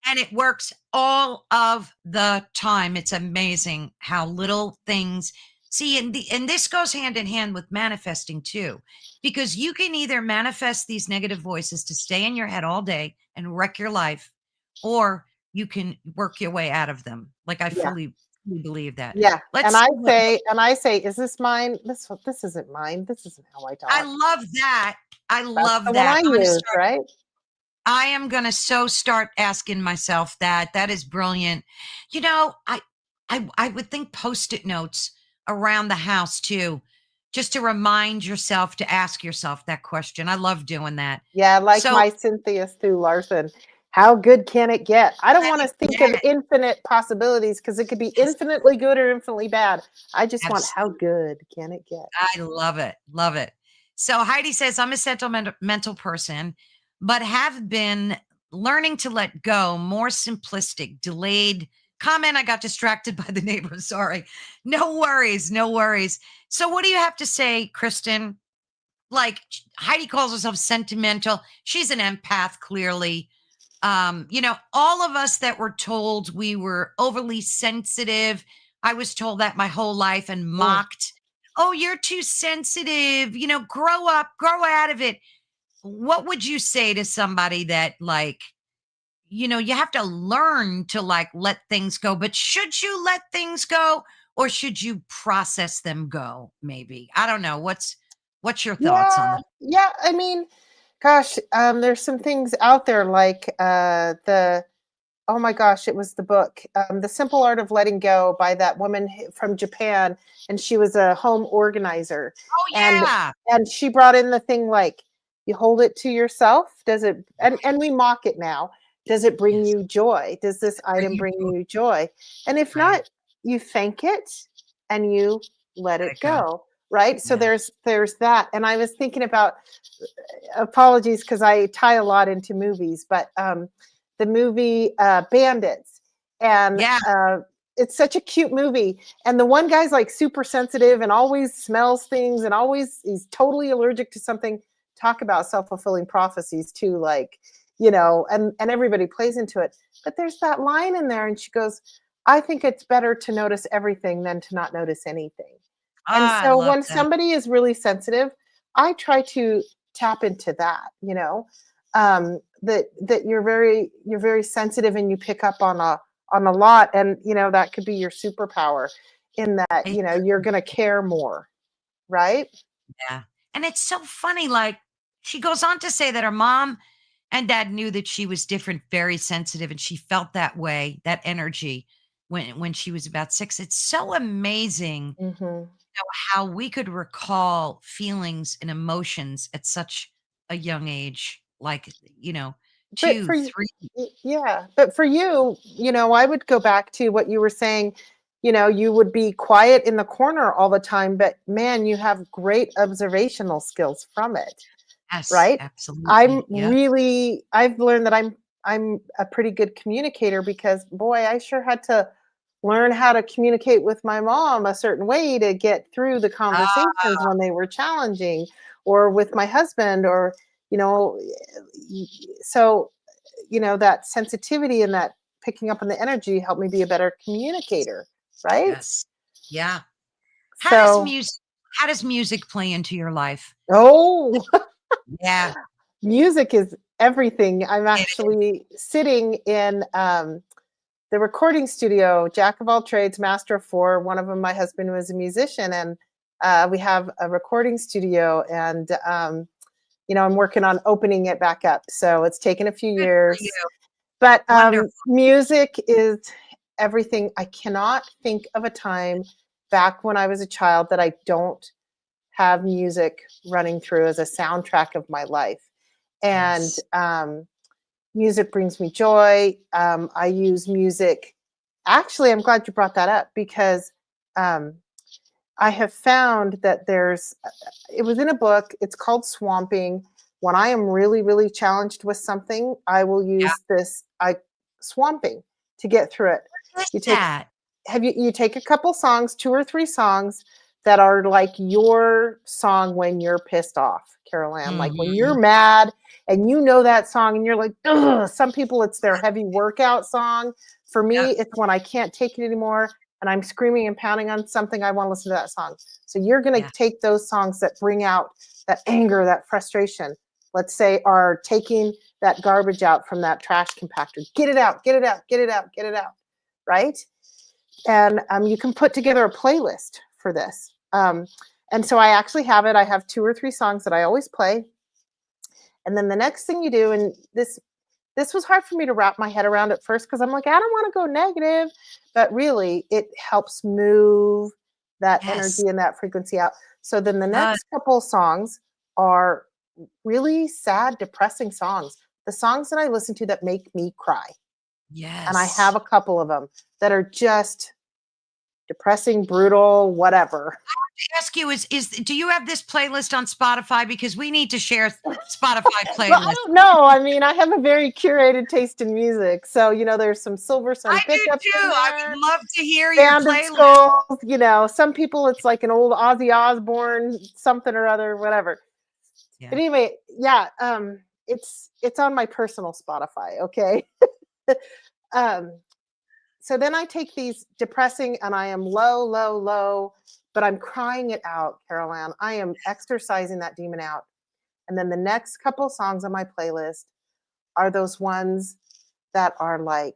And it works all of the time. It's amazing how little things see, and this goes hand in hand with manifesting too, because you can either manifest these negative voices to stay in your head all day and wreck your life, or you can work your way out of them. Like I Yeah. fully believe that. Yeah. Let's And see I what say, is this mine? This isn't mine. This isn't how I I talk. love that. I That's love the one that. I use, right? I am gonna so start asking myself that. That is brilliant. You know, I would think post-it notes around the house too, just to remind yourself to ask yourself that question. I love doing that. Yeah, like So my Cynthia Stu Larson. How good can it get? I don't want to think of yeah, infinite possibilities because it could be yes, infinitely good or infinitely bad. I just want how absolutely. good can it get? I love it. Love it. So Heidi says, I'm a sentimental person, but have been learning to let go, more simplistic, delayed comment. I got distracted by the neighbor. Sorry. No worries. No worries. So, what do you have to say, Kristen? Like Heidi calls herself sentimental. She's an empath, clearly. All of us that were told we were overly sensitive. I was told that my whole life and Mm. mocked. Oh, you're too sensitive. Grow up, grow out of it. What would you say to somebody that, like, you have to learn to like let things go, but should you let things go or should you process them go? Maybe. I don't know. What's your thoughts on Yeah, that? yeah. I mean, gosh, there's some things out there like the oh my gosh, it was the book, The Simple Art of Letting Go by that woman from Japan, and she was a home organizer, Oh and yeah. she brought in the thing like, you hold it to yourself. Does it? And we mock it now. Does it bring Yes. you joy? Does this Bring item you bring joy, you joy? And if right? not, you thank it and you let Let it it go. go. Right. So Yeah. there's that. And I was thinking about apologies because I tie a lot into movies, but the movie Bandits, and Yeah. it's such a cute movie. And the one guy's like super sensitive and always smells things, and always he's totally allergic to something. Talk about self fulfilling prophecies too, like and everybody plays into it. But there's that line in there, and she goes, "I think it's better to notice everything than to not notice anything." And Ah, I so love when that. somebody is really sensitive, I try to tap into that, that you're very sensitive and you pick up on a lot, and that could be your superpower in that, It you're going to care more, right? Yeah. And it's so funny, like, she goes on to say that her mom and dad knew that she was different, very sensitive, and she felt that way, that energy when she was about 6. It's so amazing Hmm. how we could recall feelings and emotions at such a young age, like, But 2, 3. yeah, but for you, I would go back to what you were saying. You would be quiet in the corner all the time, but man, you have great observational skills from it, Yes, right? absolutely. Yeah. I've learned that I'm a pretty good communicator because boy, I sure had to learn how to communicate with my mom a certain way to get through the conversations Ah, when they were challenging, or with my husband, or you know so that sensitivity and that picking up on the energy helped me be a better communicator, right? yes. Yeah. So, How does music play into your life? oh, Yeah. music is everything. I'm It is. actually sitting in the recording studio, jack of all trades, master of four. One of them, my husband was a musician, and we have a recording studio, and I'm working on opening it back up. So it's taken a few Good for you. years, but Wonderful. music is everything. I cannot think of a time back when I was a child that I don't have music running through as a soundtrack of my life. And Yes. music brings me joy. I use music. Actually, I'm glad you brought that up because um, I have found that it was in a book. It's called Swamping. When I am really, really challenged with something, I will Yeah. use this. swamping to get through it. What's You take that? you take a couple songs, 2 or 3 songs that are like your song when you're pissed off, Carol Ann. Like when you're Mhm. mad and you know that song and you're like, ugh. Some people it's their heavy workout song. For me, Yep. it's when I can't take it anymore and I'm screaming and pounding on something, I want to listen to that song. So you're going to Yeah. take those songs that bring out that anger, that frustration. Let's say are taking that garbage out from that trash compactor. Get it out, get it out, get it out, get it out. Right? And you can put together a playlist for this. And so I actually have it. I have 2 or 3 songs that I always play. And then the next thing you do, and this was hard for me to wrap my head around at first because I'm like, I don't want to go negative, but really it helps move that Yes. energy and that frequency out. So then the Uh, next couple songs are really sad, depressing songs. The songs that I listen to that make me cry. And I yes. have a couple of them that are just depressing, brutal, whatever. Ask you is do you have this playlist on Spotify? Because we need to share Spotify Well, I playlist. don't know. I mean, I have a very curated taste in music. So, there's some Silver I Sun do pickups too. in I there, would love to hear your Bandit playlist. Skulls, some people it's like an old Ozzy Osbourne something or other, whatever. Yeah. But anyway, yeah, it's on my personal Spotify, okay? um, so then I take these depressing and I am low, low, low, but I'm crying it out, Carol Ann. I am exercising that demon out. And then the next couple songs on my playlist are those ones that are like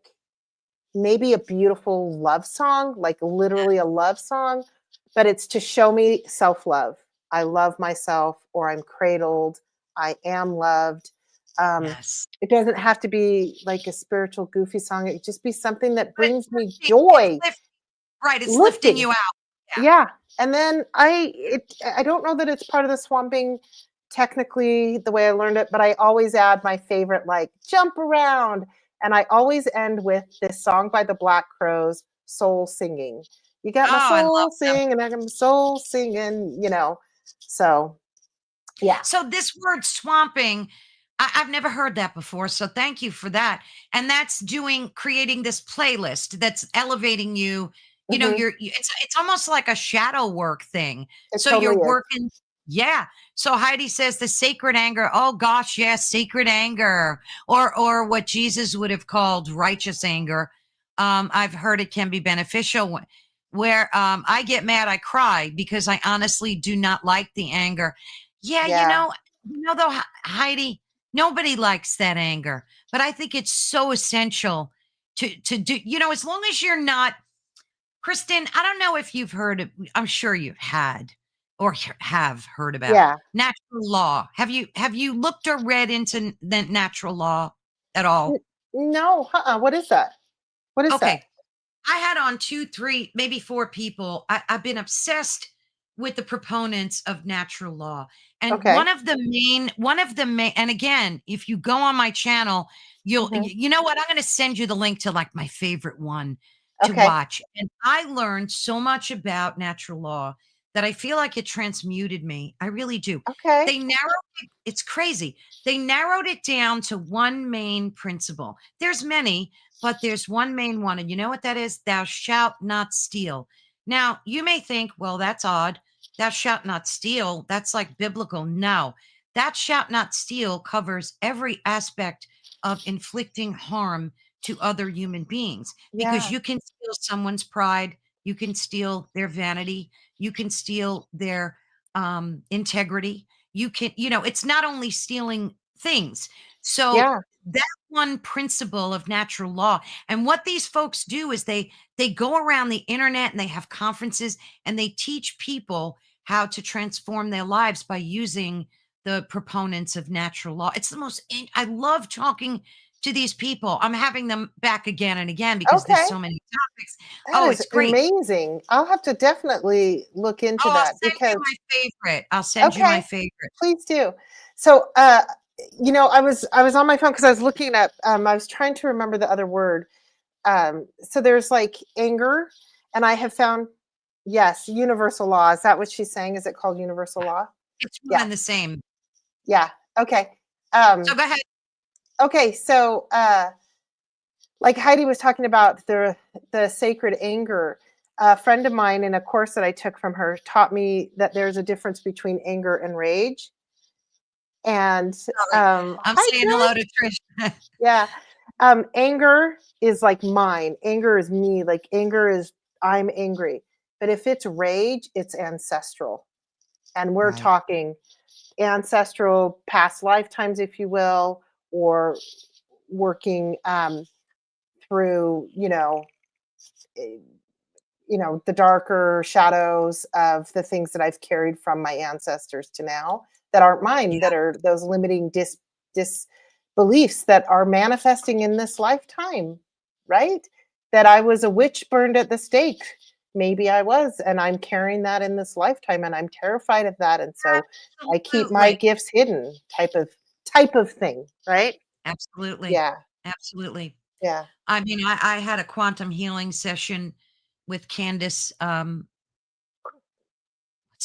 maybe a beautiful love song, like literally a love song, but it's to show me self love. I love myself, or I'm cradled. I am loved. Yes. It doesn't have to be like a spiritual, goofy song. It could just be something that But it's brings me lifting, joy, right, it's lifting lifting. you out. Yeah. Yeah. And then I don't know that it's part of the swamping technically the way I learned it, but I always add my favorite like jump around. And I always end with this song by the Black Crowes, Soul Singing. You got Oh, my I love soul them. singing, I got my soul singing. So yeah. So this word swamping, I've never heard that before. So thank you for that. And that's creating this playlist that's elevating you. Hmm. It's almost like a shadow work thing. It So you're totally is. working. Yeah. So Heidi says the sacred anger. Oh gosh, yes, sacred anger, or what Jesus would have called righteous anger. I've heard it can be beneficial where I get mad, I cry because I honestly do not like the anger. Yeah, Yeah. though, Heidi, nobody likes that anger, but I think it's so essential to do. As long as you're not, Kristen. I don't know if you've heard. I'm sure you've had or have heard about Yeah. natural law. Have you looked or read into the natural law at all? No, what is that? What is that? Okay, I had on 2, 3, maybe 4 people. I've been obsessed with the proponents of natural law. And Okay. and again, if you go on my channel, Hmm. you know what? I'm going to send you the link to like my favorite one to Okay. watch. And I learned so much about natural law that I feel like it transmuted me. I really do. Okay. It's crazy. They narrowed it down to one main principle. There's many, but there's one main one. And you know what that is? Thou shalt not steal. Now, you may think, well, that's odd. Thou shalt not steal. That's like biblical. No, that shalt not steal covers every aspect of inflicting harm to other human beings because Yeah. you can steal someone's pride. You can steal their vanity. You can steal their integrity. It's not only stealing things. So Yeah. that one principle of natural law. And what these folks do is they go around the internet and they have conferences and they teach people how to transform their lives by using the proponents of natural law. It's the most I love talking to these people. I'm having them back again and again because there's Okay. so many topics. That Oh, is it's great. amazing. I'll have to definitely look into Oh, I'll that send you because my favorite. I'll send you my okay, favorite. please do. So, I was on my phone because I was looking up. I was trying to remember the other word. So there's like anger, and I have found yes, universal law. Is that what she's saying? Is it called universal law? It's one Yeah, and the same. yeah. Okay. So Um, go ahead. okay. So like Heidi was talking about the sacred anger. A friend of mine in a course that I took from her taught me that there's a difference between anger and rage. And Sorry. I'm hi, saying hello Trish. to Trish. Yeah. Anger is like mine. Anger is me. Like anger is I'm angry. But if it's rage, it's ancestral. And we're Right. talking ancestral past lifetimes, if you will, or working through, eh, the darker shadows of the things that I've carried from my ancestors to now that aren't mine, Yeah. that are those limiting beliefs that are manifesting in this lifetime, right? That I was a witch burned at the stake. Maybe I was, and I'm carrying that in this lifetime, and I'm terrified of that. And so I keep my Absolutely. gifts hidden, type of thing, right? Absolutely. Yeah, Absolutely. yeah. I mean, I had a quantum healing session with Candace. What's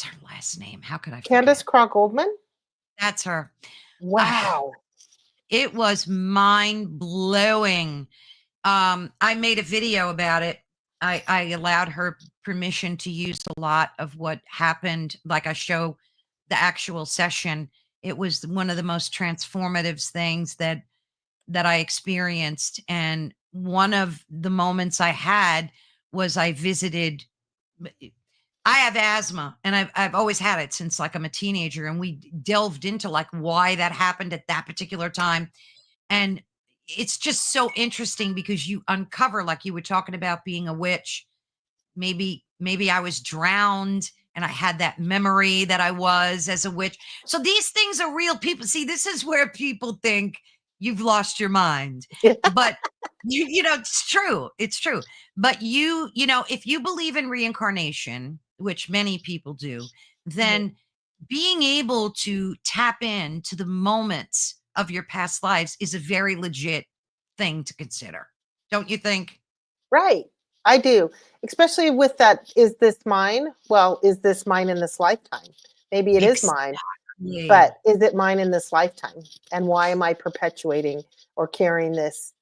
her last name? How could I Candace forget? Cronk Goldman. That's her. Wow. It was mind blowing. I made a video about it. I allowed her permission to use a lot of what happened. Like I show the actual session. It was one of the most transformative things that I experienced. And one of the moments I had was I visited. I have asthma, and I've always had it since like I'm a teenager. And we delved into like why that happened at that particular time, and it's just so interesting because you uncover, like you were talking about being a witch. Maybe I was drowned and I had that memory that I was as a witch. So these things are real. People see, this is where people think you've lost your mind. But it's true. It's true. But if you believe in reincarnation, which many people do, then being able to tap into the moments of your past lives is a very legit thing to consider. Don't you think? Right. I do. Especially with that, is this mine? Well, is this mine in this lifetime? Maybe it is mine, Exactly. but is it mine in this lifetime? And why am I perpetuating or carrying this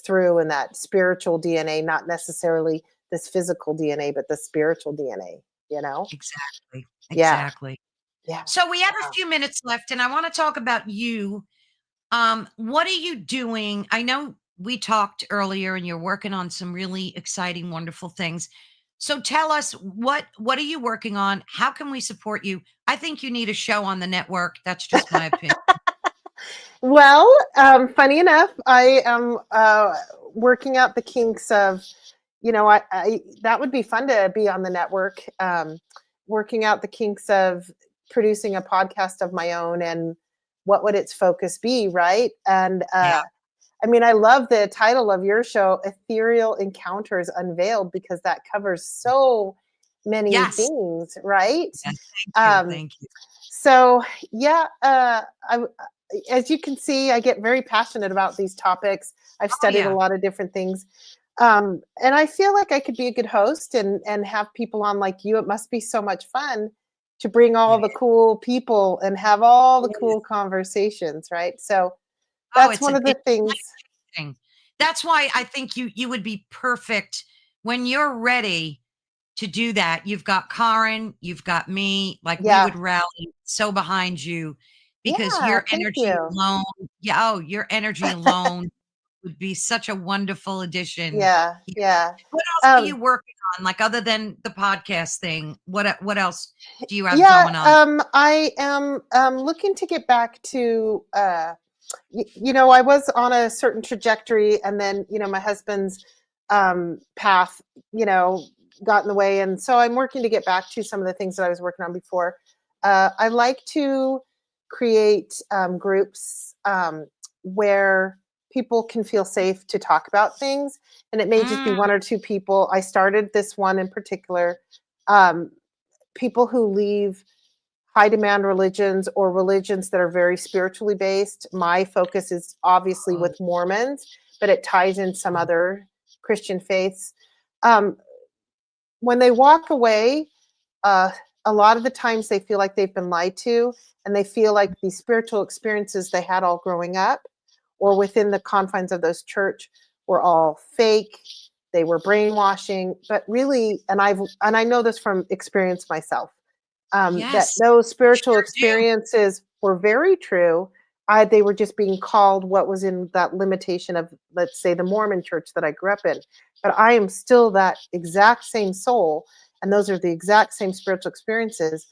through in that spiritual DNA, not necessarily this physical DNA, but the spiritual DNA, you know? Exactly. Yeah. Exactly. Yeah. So we have a Wow. few minutes left, and I want to talk about you. What are you doing? I know we talked earlier, and you're working on some really exciting, wonderful things. So tell us what are you working on? How can we support you? I think you need a show on the network. That's just my opinion. Well, funny enough, I am working out the kinks of, I that would be fun to be on the network. Working out the kinks of producing a podcast of my own, and what would its focus be, right? And Yeah. I mean, I love the title of your show, Ethereal Encounters Unveiled, because that covers so many Yes. things, right? Yes. Thank you. Um, Thank you. so yeah, as you can see, I get very passionate about these topics. I've Oh studied a yeah. lot of different things. And I feel like I could be a good host and have people on like you. It must be so much fun to bring all It the cool people and have all the is. cool conversations, right? So Oh, that's one of the it's things. life-changing. That's why I think you would be perfect when you're ready to do that. You've got Karen, you've got me, like we Yeah. would rally so behind you because Yeah. your Thank energy you. alone, yeah, oh, your energy alone would be such a wonderful addition. Yeah. Yeah. Yeah. What else are you Um, working on? Like other than the podcast thing, what else do you have yeah. going on? I am looking to get back to I was on a certain trajectory, and then my husband's path got in the way, and so I'm working to get back to some of the things that I was working on before. I like to create groups where people can feel safe to talk about things, and it may just be Mm, one or two people. I started this one in particular. um, People who leave high demand religions or religions that are very spiritually based. My focus is obviously oh, with Mormons, but it ties in some other Christian faiths. Um, when they walk away, uh, a lot of the times they feel like they've been lied to, and they feel like the spiritual experiences they had all growing up or within the confines of those church were all fake. They were brainwashing, but really, and I know this from experience myself, that Yes, those you spiritual sure do. experiences were very true. They were just being called what was in that limitation of, let's say, the Mormon church that I grew up in. But I am still that exact same soul, and those are the exact same spiritual experiences.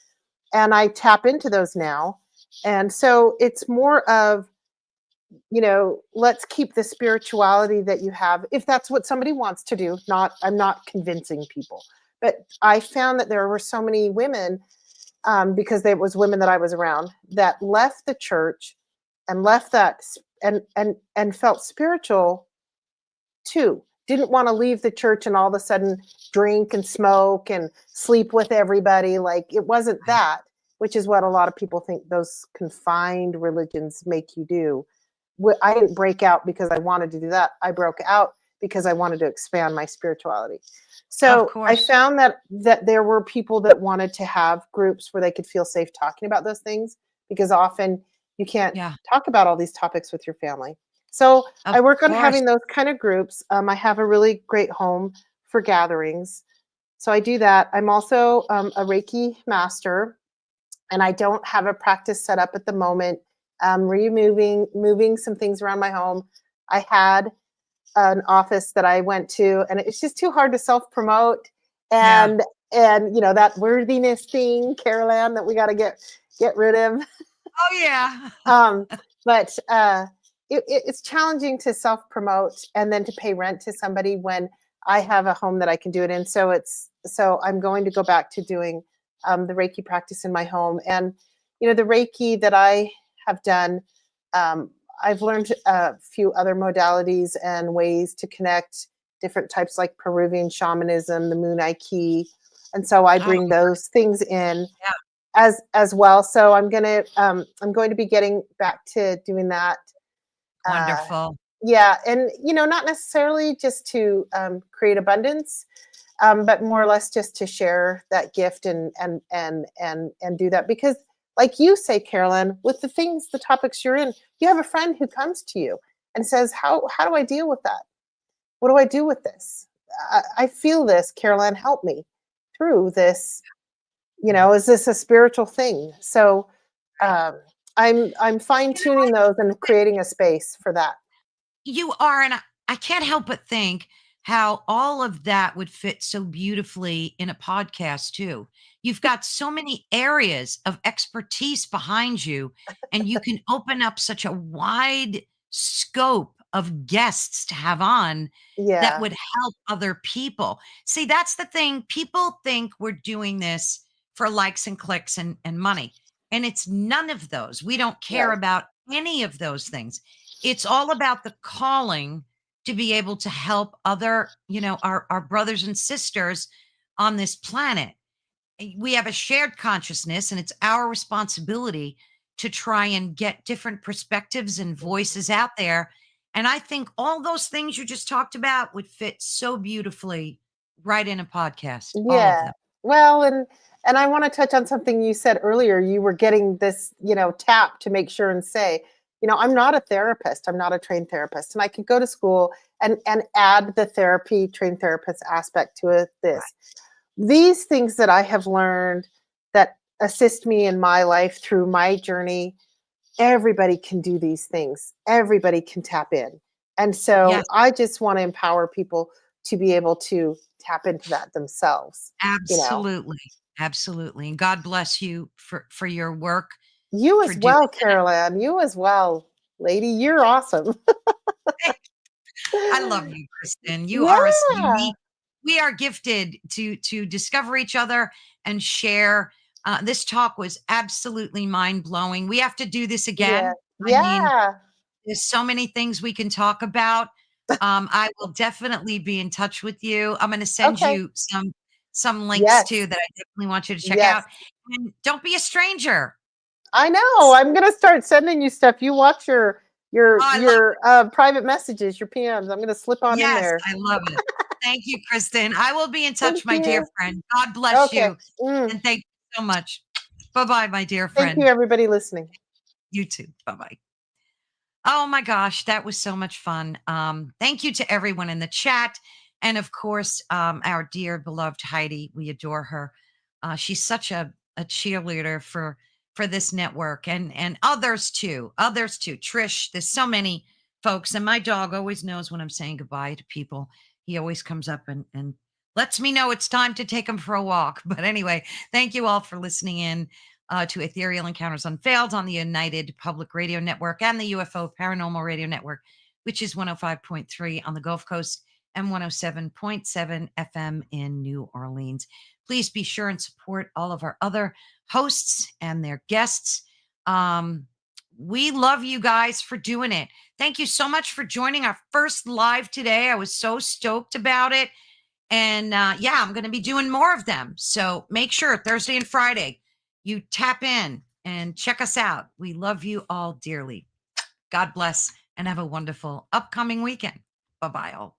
And I tap into those now. And so it's more of, let's keep the spirituality that you have, if that's what somebody wants to do. I'm not convincing people. But I found that there were so many women, because there was women that I was around, that left the church and left that, and felt spiritual too. Didn't want to leave the church and all of a sudden drink and smoke and sleep with everybody. Like, it wasn't Right. that, which is what a lot of people think those confined religions make you do. I didn't break out because I wanted to do that. I broke out because I wanted to expand my spirituality. Of So I course. found that there were people that wanted to have groups where they could feel safe talking about those things, because often you can't Yeah, talk about all these topics with your family. So of I work on course. having those kind of groups. I have a really great home for gatherings. So I do that. I'm also a Reiki master, and I don't have a practice set up at the moment. Moving some things around my home. I had an office that I went to, and it's just too hard to self promote, Yeah. and that worthiness thing, Carol Ann, that we got to get rid of. Oh, yeah. um, but it's challenging to self promote and then to pay rent to somebody when I have a home that I can do it in. So I'm going to go back to doing the Reiki practice in my home. And the Reiki that I have done, um, I've learned a few other modalities and ways to connect different types, like Peruvian shamanism, the Munay-Ki, and so I Oh, bring those things in yeah. as well. So I'm going to be getting back to doing that. Uh, Wonderful. yeah, and not necessarily just to create abundance, but more or less just to share that gift, and do that, because, like you say, Carolyn, with the topics you're in, you have a friend who comes to you and says, how do I deal with that? What do I do with this? I feel this, Carolyn, help me through this. Is this a spiritual thing? So Right. um, I'm fine tuning those and creating a space for that. You are, and I can't help but think how all of that would fit so beautifully in a podcast too. You've got so many areas of expertise behind you, and you can open up such a wide scope of guests to have on that Yeah, would help other people. See, that's the thing. People think we're doing this for likes and clicks and money. And it's none of those. We don't care right. about any of those things. It's all about the calling to be able to help other, our brothers and sisters on this planet. We have a shared consciousness, and it's our responsibility to try and get different perspectives and Mhm. voices out there. And I think all those things you just talked about would fit so beautifully right in a podcast, all of Yeah. them. Well, and I want to touch on something you said earlier. You were getting this, tap to make sure and say, I'm not a therapist. I'm not a trained therapist, and I could go to school and add the therapy trained therapist aspect to it. These things that I have learned that assist me in my life through my journey, everybody can do these things. Everybody can tap in. And so Yes, I just want to empower people to be able to tap into that themselves, you know. absolutely. Absolutely. And God bless you for your work, You for as doing well, that. Carol Ann. You as well, lady. You're awesome. I love you, Kristen. You are Yeah. we are gifted to discover each other and share. This talk was absolutely mind blowing. We have to do this Yeah. again. I mean, Yeah. there's so many things we can talk about. I will definitely be in touch with you. I'm going to send Okay. you some links too Yes. that I definitely want you to check Yes. out. And don't be a stranger. I know. I'm gonna start sending you stuff. You watch your Oh, your I love your private messages, your PMs. I'm gonna slip on in Yes, there. I love it. Thank you, Kristen. I will be in Thank touch, my dear you. friend. God bless Okay. you, Mm. and thank you so much. Bye-bye, my dear Thank you, friend. everybody listening. You too. Bye-bye. Oh my gosh, that was so much fun. Thank you to everyone in the chat. And of course, our dear beloved Heidi. We adore her. She's such a cheerleader for this network and others too. Others too. Trish, there's so many folks. And my dog always knows when I'm saying goodbye to people. He always comes up and lets me know it's time to take him for a walk. But anyway, thank you all for listening in to Ethereal Encounters Unveiled on the United Public Radio Network and the UFO Paranormal Radio Network, which is 105.3 on the Gulf Coast and 107.7 FM in New Orleans. Please be sure and support all of our other hosts and their guests. We love you guys for doing it. Thank you so much for joining our first live today. I was so stoked about it. And yeah, I'm going to be doing more of them. So make sure Thursday and Friday, you tap in and check us out. We love you all dearly. God bless and have a wonderful upcoming weekend. Bye-bye all.